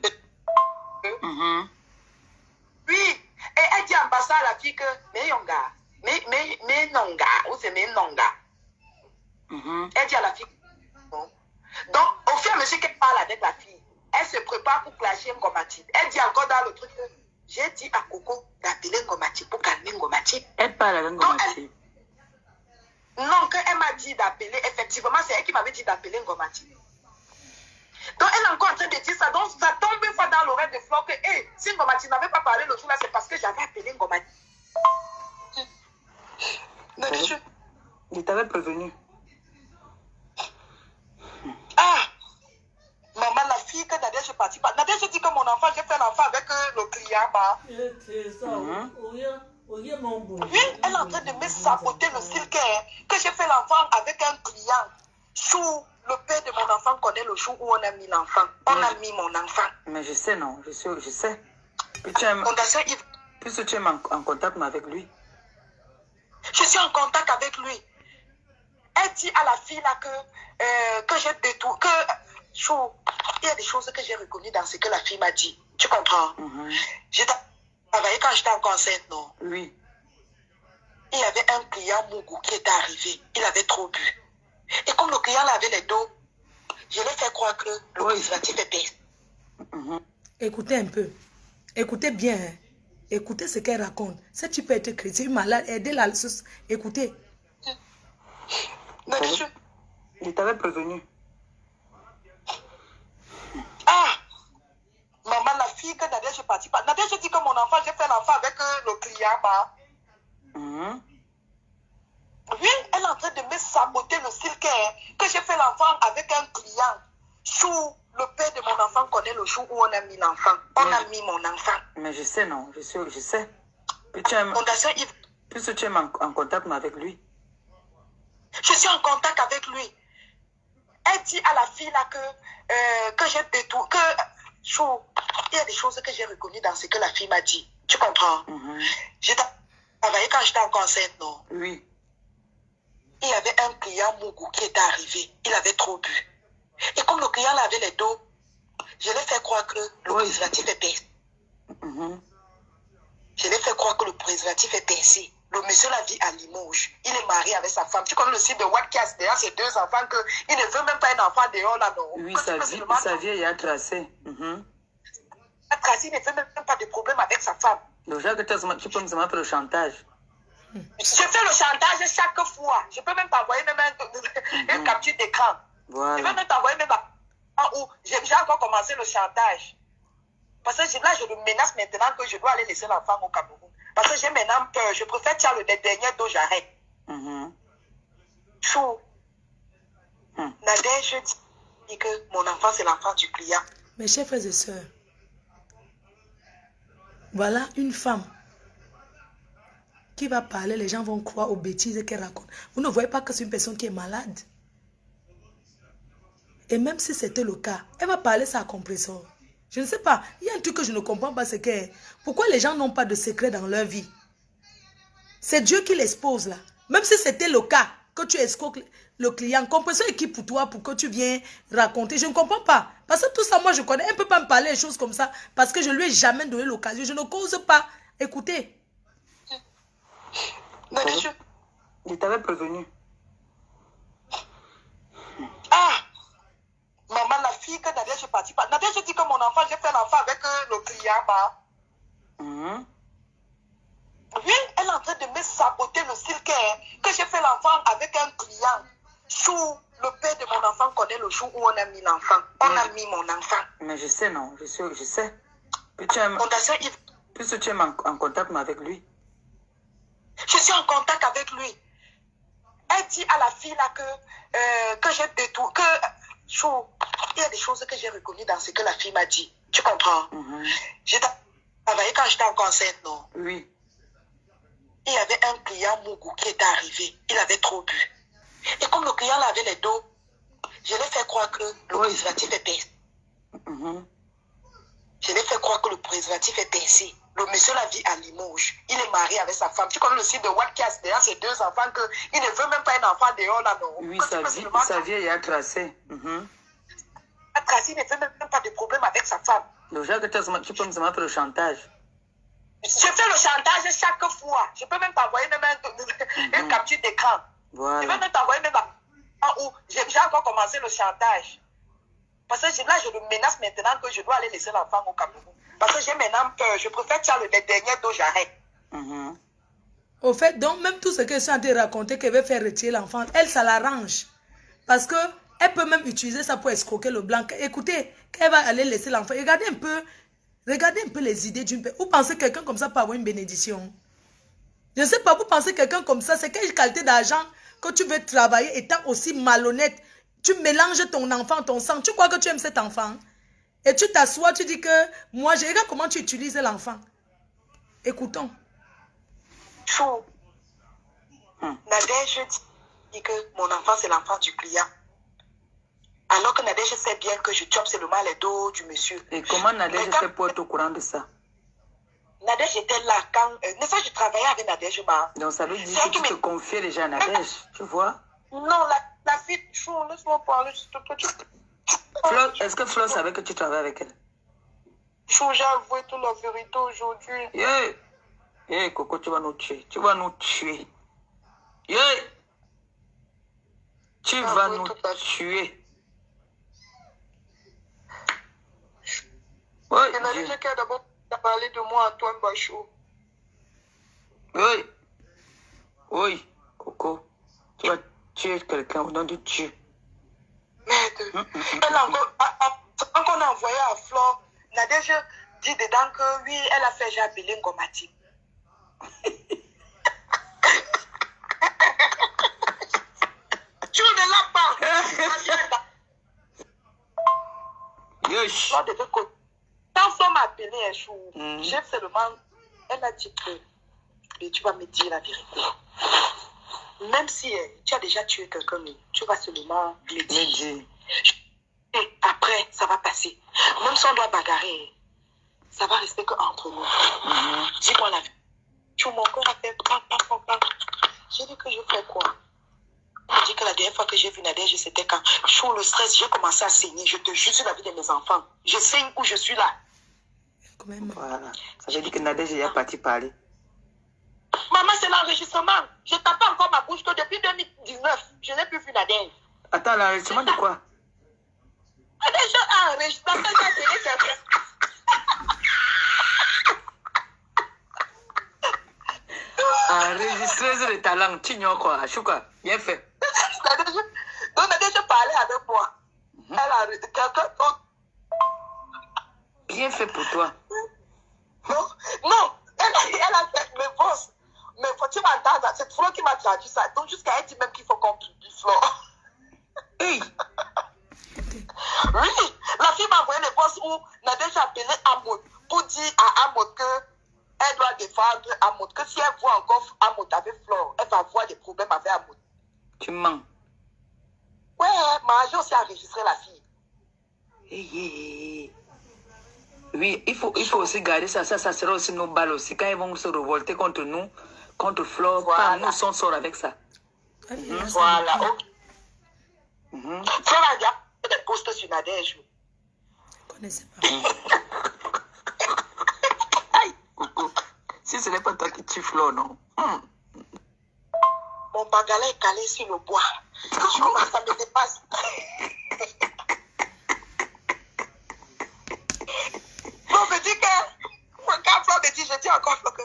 Oui, et elle dit en passant à la fille que mais Yonga, mais Nonga, ou c'est mais Nonga. Elle dit à la fille non. Donc, au fur et à mesure qu'elle parle avec la fille, elle se prépare pour clasher Ngomati. Elle dit encore dans le truc que j'ai dit à Coco d'appeler Ngomati pour calmer Ngomati. Elle parle avec Ngomati. Non, qu'elle m'a dit d'appeler, effectivement, c'est elle qui m'avait dit d'appeler Ngomati. Donc, elle est encore en train de dire ça. Donc, ça tombe une fois dans l'oreille de Flore que, hey, si Ngomati n'avait pas parlé le jour-là, c'est parce que j'avais appelé Ngomati. Il t'avait prévenu. Ah! Maman, la fille que Nadège est partie. Nadège dit que mon enfant, j'ai fait l'enfant avec le client. Oui, elle est en train de me saboter le style que j'ai fait l'enfant avec un client. Chou, le père de mon enfant connaît le jour où on a mis l'enfant. On a mis mon enfant. Mais je sais, non, je sais. Puis tu es en contact avec lui. Je suis en contact avec lui. Elle dit à la fille là que j'ai détourné, chou, il y a des choses que j'ai reconnues dans ce que la fille m'a dit. Tu comprends? J'ai travaillé quand j'étais encore enceinte, non? Oui. Il y avait un client Mougou qui était arrivé. Il avait trop bu. Et comme le client avait les dos, je l'ai fait croire que le préservatif est baissé. Écoutez un peu. Écoutez bien. Hein. Écoutez ce qu'elle raconte. Si tu peux être chrétien, malade, aider la sauce. Écoutez. Il t'avait prévenu. Ah! Maman, la fille que Nadège est partie. Nadège dit que mon enfant, j'ai fait l'enfant avec le client. Oui, elle est en train de me saboter le style que j'ai fait l'enfant avec un client. Chou, le père de mon enfant connaît le jour où on a mis l'enfant. On a mis mon enfant. Mais je sais, non, je sais. Puis tu es en contact avec lui. Je suis en contact avec lui. Elle dit à la fille là que j'ai détourné, chou, il y a des choses que j'ai reconnues dans ce que la fille m'a dit. Tu comprends? J'ai travaillé quand j'étais encore enceinte, non? Oui. Il y avait un client Mougou qui était arrivé. Il avait trop bu. Et comme le client avait les dos, je l'ai fait croire que le préservatif est baissé. Je l'ai fait croire que le préservatif est baissé. Le monsieur l'a vu à Limoges. Il est marié avec sa femme. Tu connais le site de Wattcast derrière ses 2 enfants qu'il ne veut même pas un enfant dehors là, non? Oui, sa vie, il a tracé. Il a tracé, il ne veut même pas de problème avec sa femme. Donc, tu peux me faire le chantage. Je fais le chantage chaque fois. Je peux même t'envoyer même une capture d'écran. Voilà. Je peux même t'envoyer même où j'ai encore commencé le chantage. Parce que là, je le menace maintenant que je dois aller laisser l'enfant au Cameroun. Parce que j'ai maintenant peur. Je préfère tirer le dernier dos, j'arrête. Chou. Nadège dit que mon enfant, c'est l'enfant du client. Mes chers frères et sœurs, voilà une femme qui va parler, les gens vont croire aux bêtises qu'elle raconte. Vous ne voyez pas que c'est une personne qui est malade. Et même si c'était le cas, elle va parler ça à compresseur. Je ne sais pas. Il y a un truc que je ne comprends pas, c'est que pourquoi les gens n'ont pas de secret dans leur vie? C'est Dieu qui l'expose là. Même si c'était le cas, que tu escroques le client, comprenez qui pour toi, pour que tu viennes raconter. Je ne comprends pas. Parce que tout ça, moi, je connais. Elle ne peut pas me parler des choses comme ça parce que je ne lui ai jamais donné l'occasion. Je ne cause pas. Écoutez. Je t'avais prévenu. Ah! Maman, la fille que Nadia, je partis pas. Nadia, je dis que mon enfant, j'ai fait l'enfant avec le client, bah. Oui, elle est en train de me saboter le cirque, hein, que j'ai fait l'enfant avec un client. Sous le père de mon enfant connaît le jour où on a mis l'enfant. On a mis mon enfant. Mais je sais, non, je sais. Puis puisque tu es en contact avec lui. Je suis en contact avec lui. Elle dit à la fille là que j'ai détourné, il y a des choses que j'ai reconnues dans ce que la fille m'a dit. Tu comprends? J'ai travaillé quand j'étais encore enceinte, non? Oui. Il y avait un client Mougou qui était arrivé. Il avait trop bu. Et comme le client avait les dos, je l'ai fait croire que le préservatif est pincé. Je l'ai fait croire que le préservatif est pincé. Le monsieur la vit à Limoges. Il est marié avec sa femme. Tu connais le site de Watt qui a derrière ses 2 enfants qu'il ne veut même pas un enfant dehors là, non? Oui, sa vie est tracée. Tracé, il ne veut même pas de problème avec sa femme. Donc, tu peux me faire le chantage. Je fais le chantage chaque fois. Je peux même t'envoyer même une capture d'écran. Voilà. Je vais même t'envoyer même où j'ai encore commencé le chantage. Parce que là, je le menace maintenant que je dois aller laisser l'enfant au Cameroun. Parce que j'ai maintenant peur. Je préfère faire les derniers dos, j'arrête. Au fait, donc, même tout ce que je suis en train de raconter qu'elle veut faire retirer l'enfant, elle, ça l'arrange. Parce que elle peut même utiliser ça pour escroquer le blanc. Écoutez, qu'elle va aller laisser l'enfant. Regardez un peu les idées d'une personne. Vous pensez que quelqu'un comme ça peut avoir une bénédiction? Je ne sais pas, vous pensez que quelqu'un comme ça, c'est quelle qualité d'argent que tu veux travailler étant aussi malhonnête? Tu mélanges ton enfant, ton sang. Tu crois que tu aimes cet enfant? Et tu t'assois, tu dis que moi, je regarde comment tu utilises l'enfant. Écoutons. Chou. Nadège dit que mon enfant, c'est l'enfant du client. Alors que Nadège sait bien que je chope seulement les dos du monsieur. Et comment Nadège fait pour être au courant de ça? Nadège était là quand... n'est-ce pas, je travaillais avec Nadège, ma. Donc ça veut dire que tu te confiais déjà à Nadège, tu vois? Non, la fille, Chou, laisse-moi parler, s'il te plaît. Est-ce que Flo savait que tu travaillais avec elle? Chou, j'ai avoué toute la vérité aujourd'hui. Coco, tu vas nous tuer. Tu vas nous tuer. Tu vas nous tuer. Et Nadège qui a d'abord parlé de moi, Antoine Bachot. Oui, Coco. Tu vas tuer quelqu'un au nom de Dieu. Merde. Quand on a envoyé à Flore, Nadège dit dedans que oui, elle a fait genre bilingomatique. Tu ne l'as pas. Quand Flore m'a appelé un jour, j'ai seulement, elle a dit que tu vas me dire la vérité. Même si tu as déjà tué quelqu'un, tu vas seulement me dire. Et après, ça va passer. Même si on doit bagarrer, ça va rester qu'entre nous. Dis-moi la vérité. Tu mon corps a fait pam. J'ai dit que je fais quoi? On me dit que la dernière fois que j'ai vu Nadège, c'était quand sous le stress, j'ai commencé à saigner. Je te jure sur la vie de mes enfants. Je saigne où je suis là. Voilà. Ça veut dire que Nadège est parti parler. Maman, c'est l'enregistrement. Je tape encore ma bouche que depuis 2019, je n'ai plus vu Nadège. Attends, l'enregistrement de quoi? Nadège a enregistré ça, Enregistrer le talent, tu ignores quoi? Chouka, bien fait. Donc Nadège parlait avec moi. Elle a quelqu'un d'autre. Bien fait pour toi. Non, elle a fait mes fausses. Mais tu m'entends, c'est Flo qui m'a traduit ça. Donc jusqu'à elle dit même qu'il faut qu'on publie Flo. Hey. Oui, la fille m'a envoyé les postes où Nadège a appelé Amoud pour dire à Amoud qu'elle doit défendre Amoud. Que si elle voit encore Amoud avec Flo, elle va avoir des problèmes avec Amoud. Tu mens. Ouais, ma agent aussi a enregistré la fille. Oui, il faut aussi garder ça. Ça sera aussi nos balles aussi. Quand ils vont se révolter contre nous, contre Flore. Voilà. Nous, on sort avec ça. Voilà. Ok. Flore a déjà fait des posts sur Nadège. Je ne connaissais pas. Aïe, coucou. Si ce n'est pas toi qui tue Flore, non. Mon bagala est calé sur le bois. Ça me dépasse. Flore me dit que... Quand Flore me dit, je dis encore Flore que...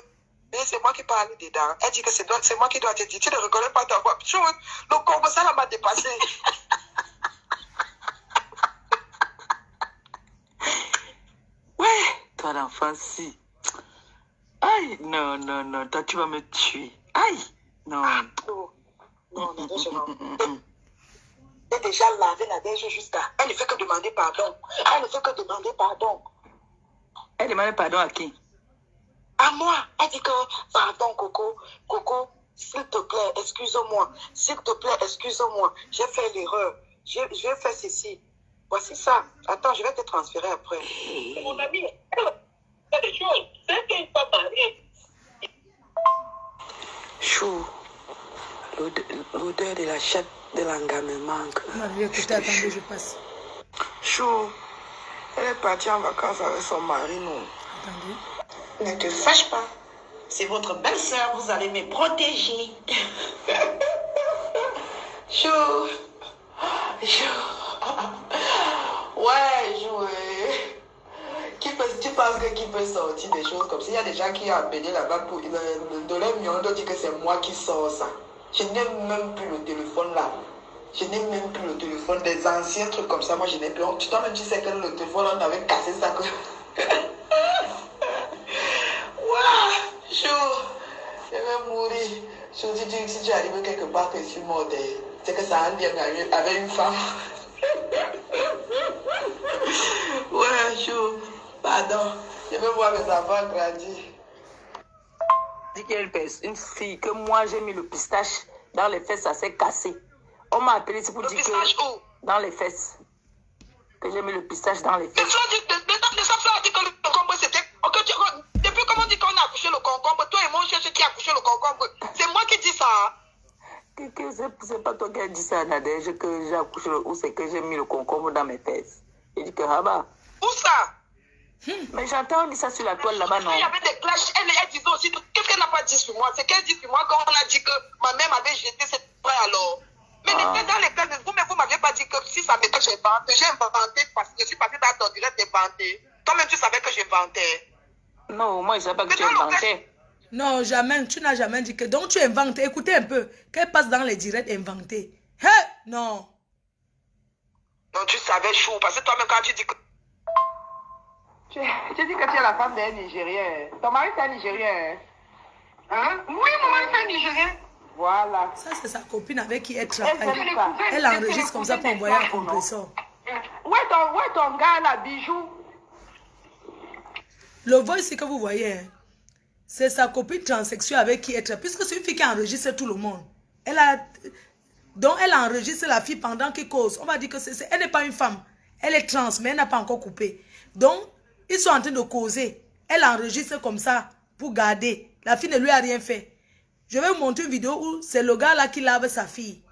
C'est moi qui parle dedans. Elle dit que c'est moi qui dois te dire. Tu ne reconnais pas ta voix. Le combo, ça m'a dépassé. Ouais, toi l'enfant, si. Aïe, non, non, non, toi tu vas me tuer. Aïe, non. Non, Nadège, non. Elle est déjà lavé Nadège jusqu'à... Elle ne fait que demander pardon. Elle ne fait que demander pardon. Elle demande pardon à qui? À moi. Elle dit que, pardon, Coco. Coco, s'il te plaît, excuse-moi. S'il te plaît, excuse-moi. J'ai fait l'erreur. J'ai fait ceci. Voici ça. Attends, je vais te transférer après. Mon ami, c'est des choses. C'est qu'il faut marier. Chou, l'odeur de la chatte de l'anga me manque. Marie, écoutez, attendez, je passe. Chou, elle est partie en vacances avec son mari, non? Attendez. Ne te fâche pas. C'est votre belle-sœur, vous allez me protéger. Chou, Chou. Ouais, Chou. Tu penses que qui peut sortir des choses comme ça? Il y a des gens qui ont appelé là-bas pour de leur million de dire que c'est moi qui sors ça. Je n'ai même plus le téléphone là. Je n'ai même plus le téléphone. Des anciens trucs comme ça, moi je n'ai plus. Toi-même tu sais que le téléphone on avait cassé ça. Que... Waouh, Chou, je vais mourir. Chou, si tu arrives quelque part que je suis mort, c'est que ça a un lien avec une femme. Ouais, Chou, pardon. Je veux voir mes enfants grandir. Dit qu'il y a une fille que moi j'ai mis le pistache dans les fesses, ça s'est cassé. On m'a appelé ici pour Le dire pistache que où? dans les fesses. Que j'ai mis le pistache dans les fesses. Ça dit que le concombre c'était... Depuis comment on dit qu'on a accouché le concombre, toi et mon cher qui a accouché le concombre, c'est moi qui dis ça. C'est pas toi qui as dit ça à Nadège que j'ai accouché ou c'est que j'ai mis le concombre dans mes fesses. J'ai dit que Rabat. Où ça? Mais j'entends dire ça sur la toile là-bas, non? Il y avait des clashs, elle disait aussi, qu'est-ce qu'elle n'a pas dit sur moi? C'est qu'elle dit sur moi quand on a dit que ma mère m'avait jeté cette toile alors. Mais dans les cas, vous m'avez pas dit que si ça m'était j'ai inventé parce que je suis passée dans ton direct d'inventer. Toi-même tu savais que j'inventais. Non, moi je ne savais pas que tu inventais. Non, jamais, tu n'as jamais dit que... Donc tu inventes, écoutez un peu. Qu'elle passe dans les directs inventés. Hé, non. Non, tu savais Chou, parce que toi-même quand tu dis que... Tu dis que tu es la femme d'un Nigérien. Ton mari c'est un Nigérien. Hein? Oui, mon mari c'est un Nigérien. Voilà. Ça, c'est sa copine avec qui elle Elle travaille. aime ça. Elle enregistre comme ça pour envoyer un compresseur. Où est ton gars là, Bijou? Le voice que vous voyez, hein, c'est sa copine transsexuelle avec qui elle travaille. Puisque c'est une fille qui enregistre tout le monde. Donc elle enregistre la fille pendant qu'elle cause. On va dire que elle n'est pas une femme. Elle est trans, mais elle n'a pas encore coupé. Donc, ils sont en train de causer. Elle enregistre comme ça pour garder. La fille ne lui a rien fait. Je vais vous montrer une vidéo où c'est le gars là qui lave sa fille.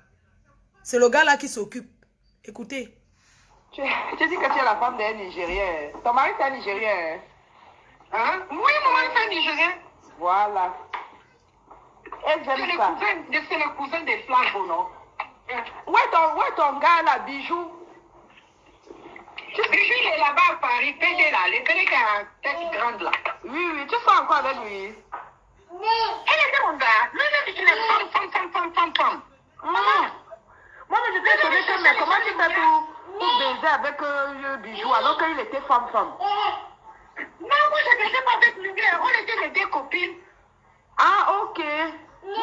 C'est le gars là qui s'occupe. Écoutez. Tu dis que tu es la femme d'un Nigérien. Ton mari c'est un Nigérien. Hein? Oui, mon mari c'est un Nigérien. Voilà. Elle C'est aime ça. le cousin des flambeaux, non? Où est ton gars là, Bijou? Bijou, il est là-bas à Paris, pédé là, les gars qui a tête grande là. Oui, tu sors encore avec lui. Elle est mon gars. Lui, il est femme. Moi, je t'ai étonné que, mais comment tu fais pour baiser avec Bijou alors qu'il était femme? Non, moi, je n'étais pas avec lui. On était les deux copines. Ah, ok. Non,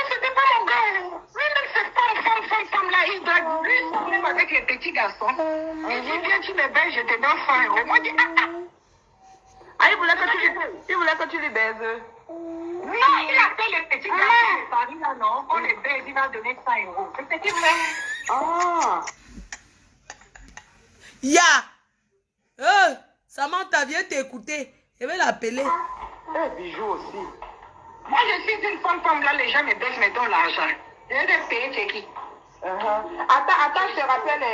c'était pas mon gars. Lui-même, c'est femme là. Il drague lui, même avec les petits garçons. Il dit, viens, tu me baises, je te donne 100 euros. Moi, je dis, Ah, il voulait que tu lui baises. non, il appelle les petits garçons de Paris là, non. On les baise, il va donner 100 euros. C'est petit frère. Ah. Samantha, viens t'écouter. Je vais l'appeler. Bijou aussi. Moi, je suis une femme comme là, les gens me baissent, me donnent l'argent. Je vais payer, c'est qui? Attends, je te rappelle.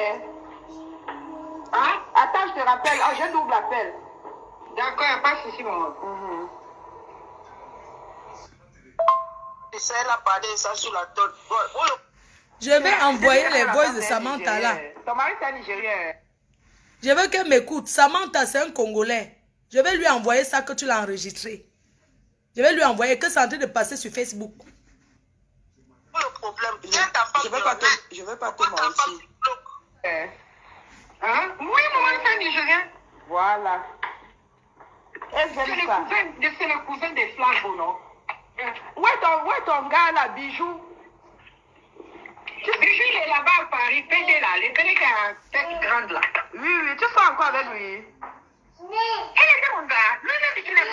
Hein? Attends, je te rappelle. Oh, je double appel. D'accord, il n'y a pas de souci, maman. Ça, elle a parlé ça sur la tête. Je vais envoyer les voices de Samantha là. Ton mari, c'est un Nigérien. Je veux qu'elle m'écoute. Samantha, c'est un Congolais. Je vais lui envoyer ça que tu l'as enregistré. Je vais lui envoyer que c'est en train de passer sur Facebook. Le problème, je ne veux pas te mentir. Hein? Oui, maman, c'est un Nigérien. Voilà. C'est le cousin des Flambeaux, non? Où est ton gars là, Bijou? Bijou, il est là-bas à Paris, PD là, le PD qui a tête grande là. Oui, tu fais encore avec lui? Elle est mon gars. Lui-même, il est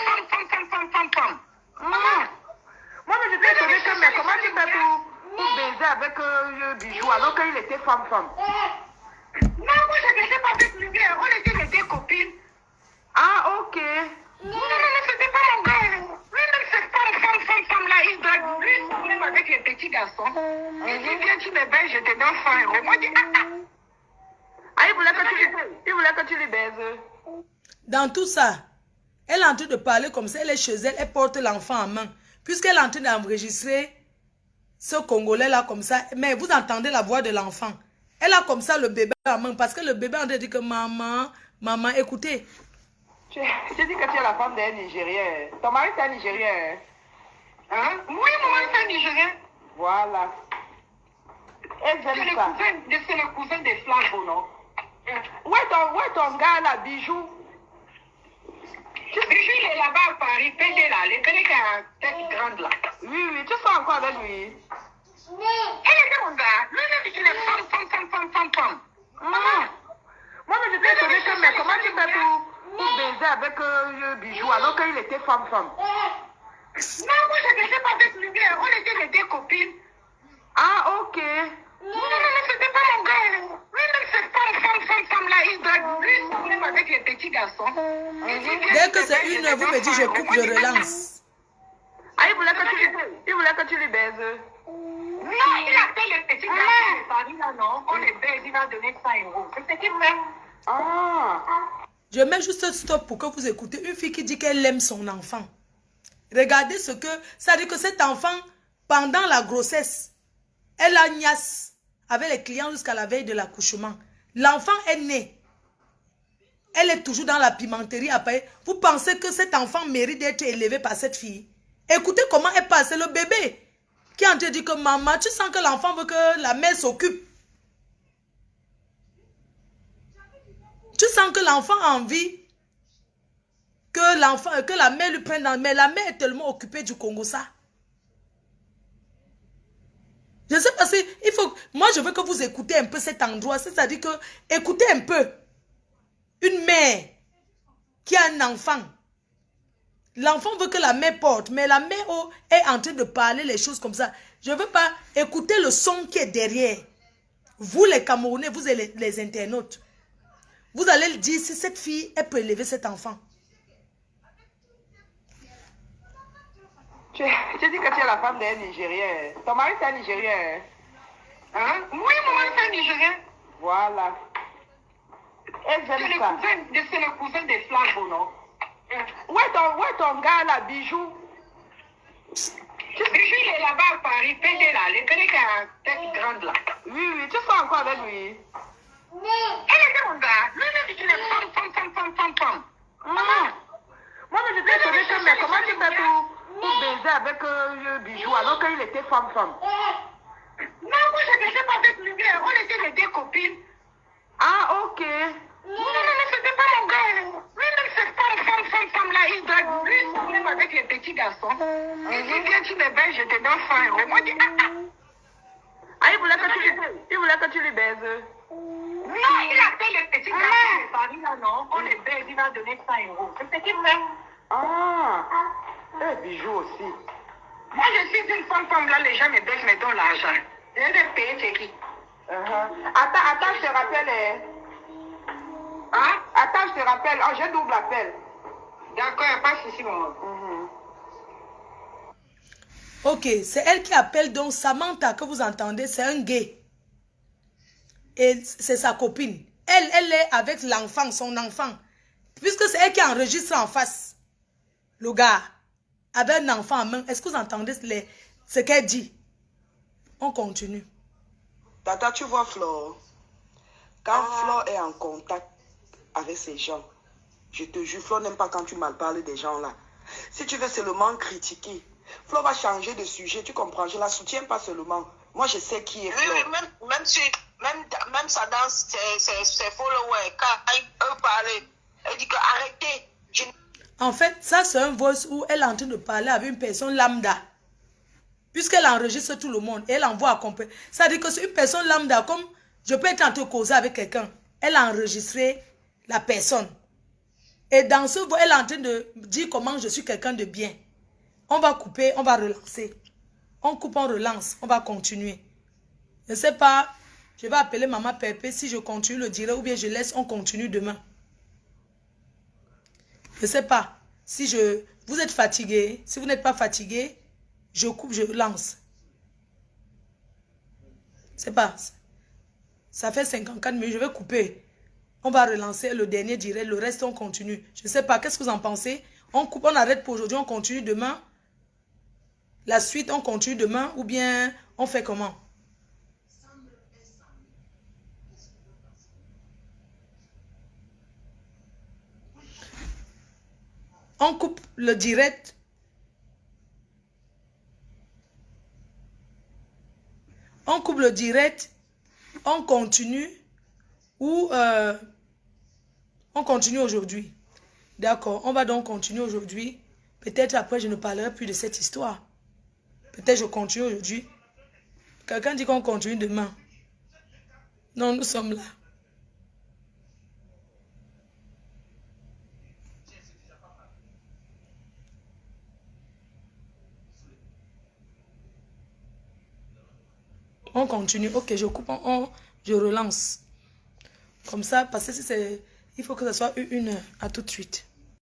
femme. Moi, mais je t'ai étonné que, mais comment tu fais pour baiser avec Bijou alors qu'il était femme? Non, moi, je ne baisais pas avec lui. On était des copines. Ah, ok. Non, c'était pas mon gars. Lui-même, c'est femme là. Il drague lui, même avec les petits garçons. Il dit, viens, tu me baises, je te donne 100 €. Moi, je dis, Ah, il voulait que tu lui baises. Dans tout ça, elle est en train de parler comme ça, elle est chez elle, elle porte l'enfant en main. Puisqu'elle est en train d'enregistrer ce Congolais-là comme ça, mais vous entendez la voix de l'enfant. Elle a comme ça le bébé en main, parce que le bébé est en train de dire que maman, écoutez. Tu dis que tu es la femme d'un Nigérien. Ton mari, c'est un Nigérien. hein? Oui, maman, c'est un Nigérien. Voilà. Et C'est le cousin des Flambeaux, non? Où est ton gars là, Bijou? Bijou, il est là-bas à Paris, PD là, le PD qui a tête grande là. Oui, tu fais encore avec lui? Elle est mon gars. Lui-même, il est femme. Moi, mais je t'ai étonné que, mais comment tu fais pour baiser avec Bijou alors qu'il était femme? Non, moi, je ne baisais pas avec lui. On était des copines. Ah, ok. Non, c'était pas mon gars. Lui-même, c'est femme là. Il drague lui, même avec les petits garçons. Dès que c'est une heure, vous me dites, je coupe, je relance. Ah, il voulait que tu lui baises. Non, il appelle les petits garçons de Paris là, non? On les baise, il va donner 100 €. C'est ce qu'il fait. Ah. Je mets juste un stop pour que vous écoutez. Une fille qui dit qu'elle aime son enfant. Regardez ce que... Ça dit que cet enfant, pendant la grossesse, elle a niasse avec les clients jusqu'à la veille de l'accouchement. L'enfant est né. Elle est toujours dans la pimenterie après. Vous pensez que cet enfant mérite d'être élevé par cette fille? Écoutez comment elle passe. C'est le bébé qui est en train de dire que maman, tu sens que l'enfant veut que la mère s'occupe. Tu sens que l'enfant a envie que la mère lui prenne dans... Mais la mère est tellement occupée du Congo, ça. Je ne sais pas si... Il faut... Moi, je veux que vous écoutez un peu cet endroit. C'est-à-dire que... Écoutez un peu. Une mère qui a un enfant. L'enfant veut que la mère porte. Mais la mère est en train de parler les choses comme ça. Je ne veux pas écouter le son qui est derrière. Vous, les Camerounais, vous et les internautes. Vous allez le dire si cette fille, elle peut élever cet enfant. Tu dis que tu es la femme d'un Nigérien. Ton mari, c'est un Nigérien. Hein? Oui, maman, c'est un Nigérien. Voilà. Et C'est le cousin des Flambeaux, non? Où est ton gars là, Bijou? Bijou, il est là-bas à Paris, PD là, le PD qui a tête grande là. Oui, tu fais encore avec lui? Elle est mon gars. Lui-même, il est femme. Moi, mais je t'ai étonné que, mais comment tu fais pour baiser avec Bijou alors qu'il était femme? Non, moi, je ne baisais pas avec lui. On était des copines. Ah, ok. Non, c'était pas mon gars. Lui-même, c'est femme là. Il drague lui, même avec les petits garçons. Il dit, viens, tu me baises, je te donne 100 €. Moi, je dis, Ah, il voulait que tu lui baises. non, il appelle les petits garçons de Paris là, non? On les baise, il va donner 100 €. C'est ce qu'il fait. Ah. Et Bijou aussi. Moi, je suis une femme là, les gens me baissent, me donnent l'argent. Je vais payer, c'est qui? Attends, je te rappelle. Hein? Attends, je te rappelle. Oh, je double appel. D'accord, il n'y a pas de souci, maman. Ok, c'est elle qui appelle donc Samantha que vous entendez, c'est un gay. Et c'est sa copine. Elle est avec l'enfant, son enfant. Puisque c'est elle qui enregistre en face. Le gars, avec un enfant en main. Est-ce que vous entendez ce qu'elle dit? On continue. Tata, tu vois Flore. Quand Flore est en contact avec ces gens, je te jure, Flore n'aime pas quand tu mal parles des gens là. Si tu veux seulement critiquer, Flore va changer de sujet, tu comprends? Je la soutiens pas seulement. Moi, je sais qui est Flore. Oui, même sa danse, c'est followers. Quand elle parle, elle dit que arrêtez. En fait, ça c'est un voice où elle est en train de parler avec une personne lambda. Puisqu'elle enregistre tout le monde, et elle envoie à compagnie. Ça veut dire que c'est une personne lambda, comme je peux être en train de causer avec quelqu'un. Elle a enregistré la personne. Et dans ce voix, elle est en train de dire comment je suis quelqu'un de bien. On va couper, on va relancer. On coupe, on relance, on va continuer. Je ne sais pas, je vais appeler Maman Pépé si je continue le direct ou bien je laisse, on continue demain. Je ne sais pas. Si vous êtes fatigué, si vous n'êtes pas fatigué, je coupe, je lance. C'est pas. Ça fait 54 minutes, je vais couper. On va relancer le dernier direct, le reste on continue. Je ne sais pas, qu'est-ce que vous en pensez? On coupe, on arrête pour aujourd'hui, on continue demain. La suite, on continue demain ou bien on fait comment? On coupe le direct. On coupe le direct. On continue. Ou on continue aujourd'hui. D'accord. On va donc continuer aujourd'hui. Peut-être après je ne parlerai plus de cette histoire. Peut-être je continue aujourd'hui. Quelqu'un dit qu'on continue demain. Non, nous sommes là. On continue. Ok, je coupe. Je relance. Comme ça, parce que il faut que ce soit 1 heure. À tout de suite.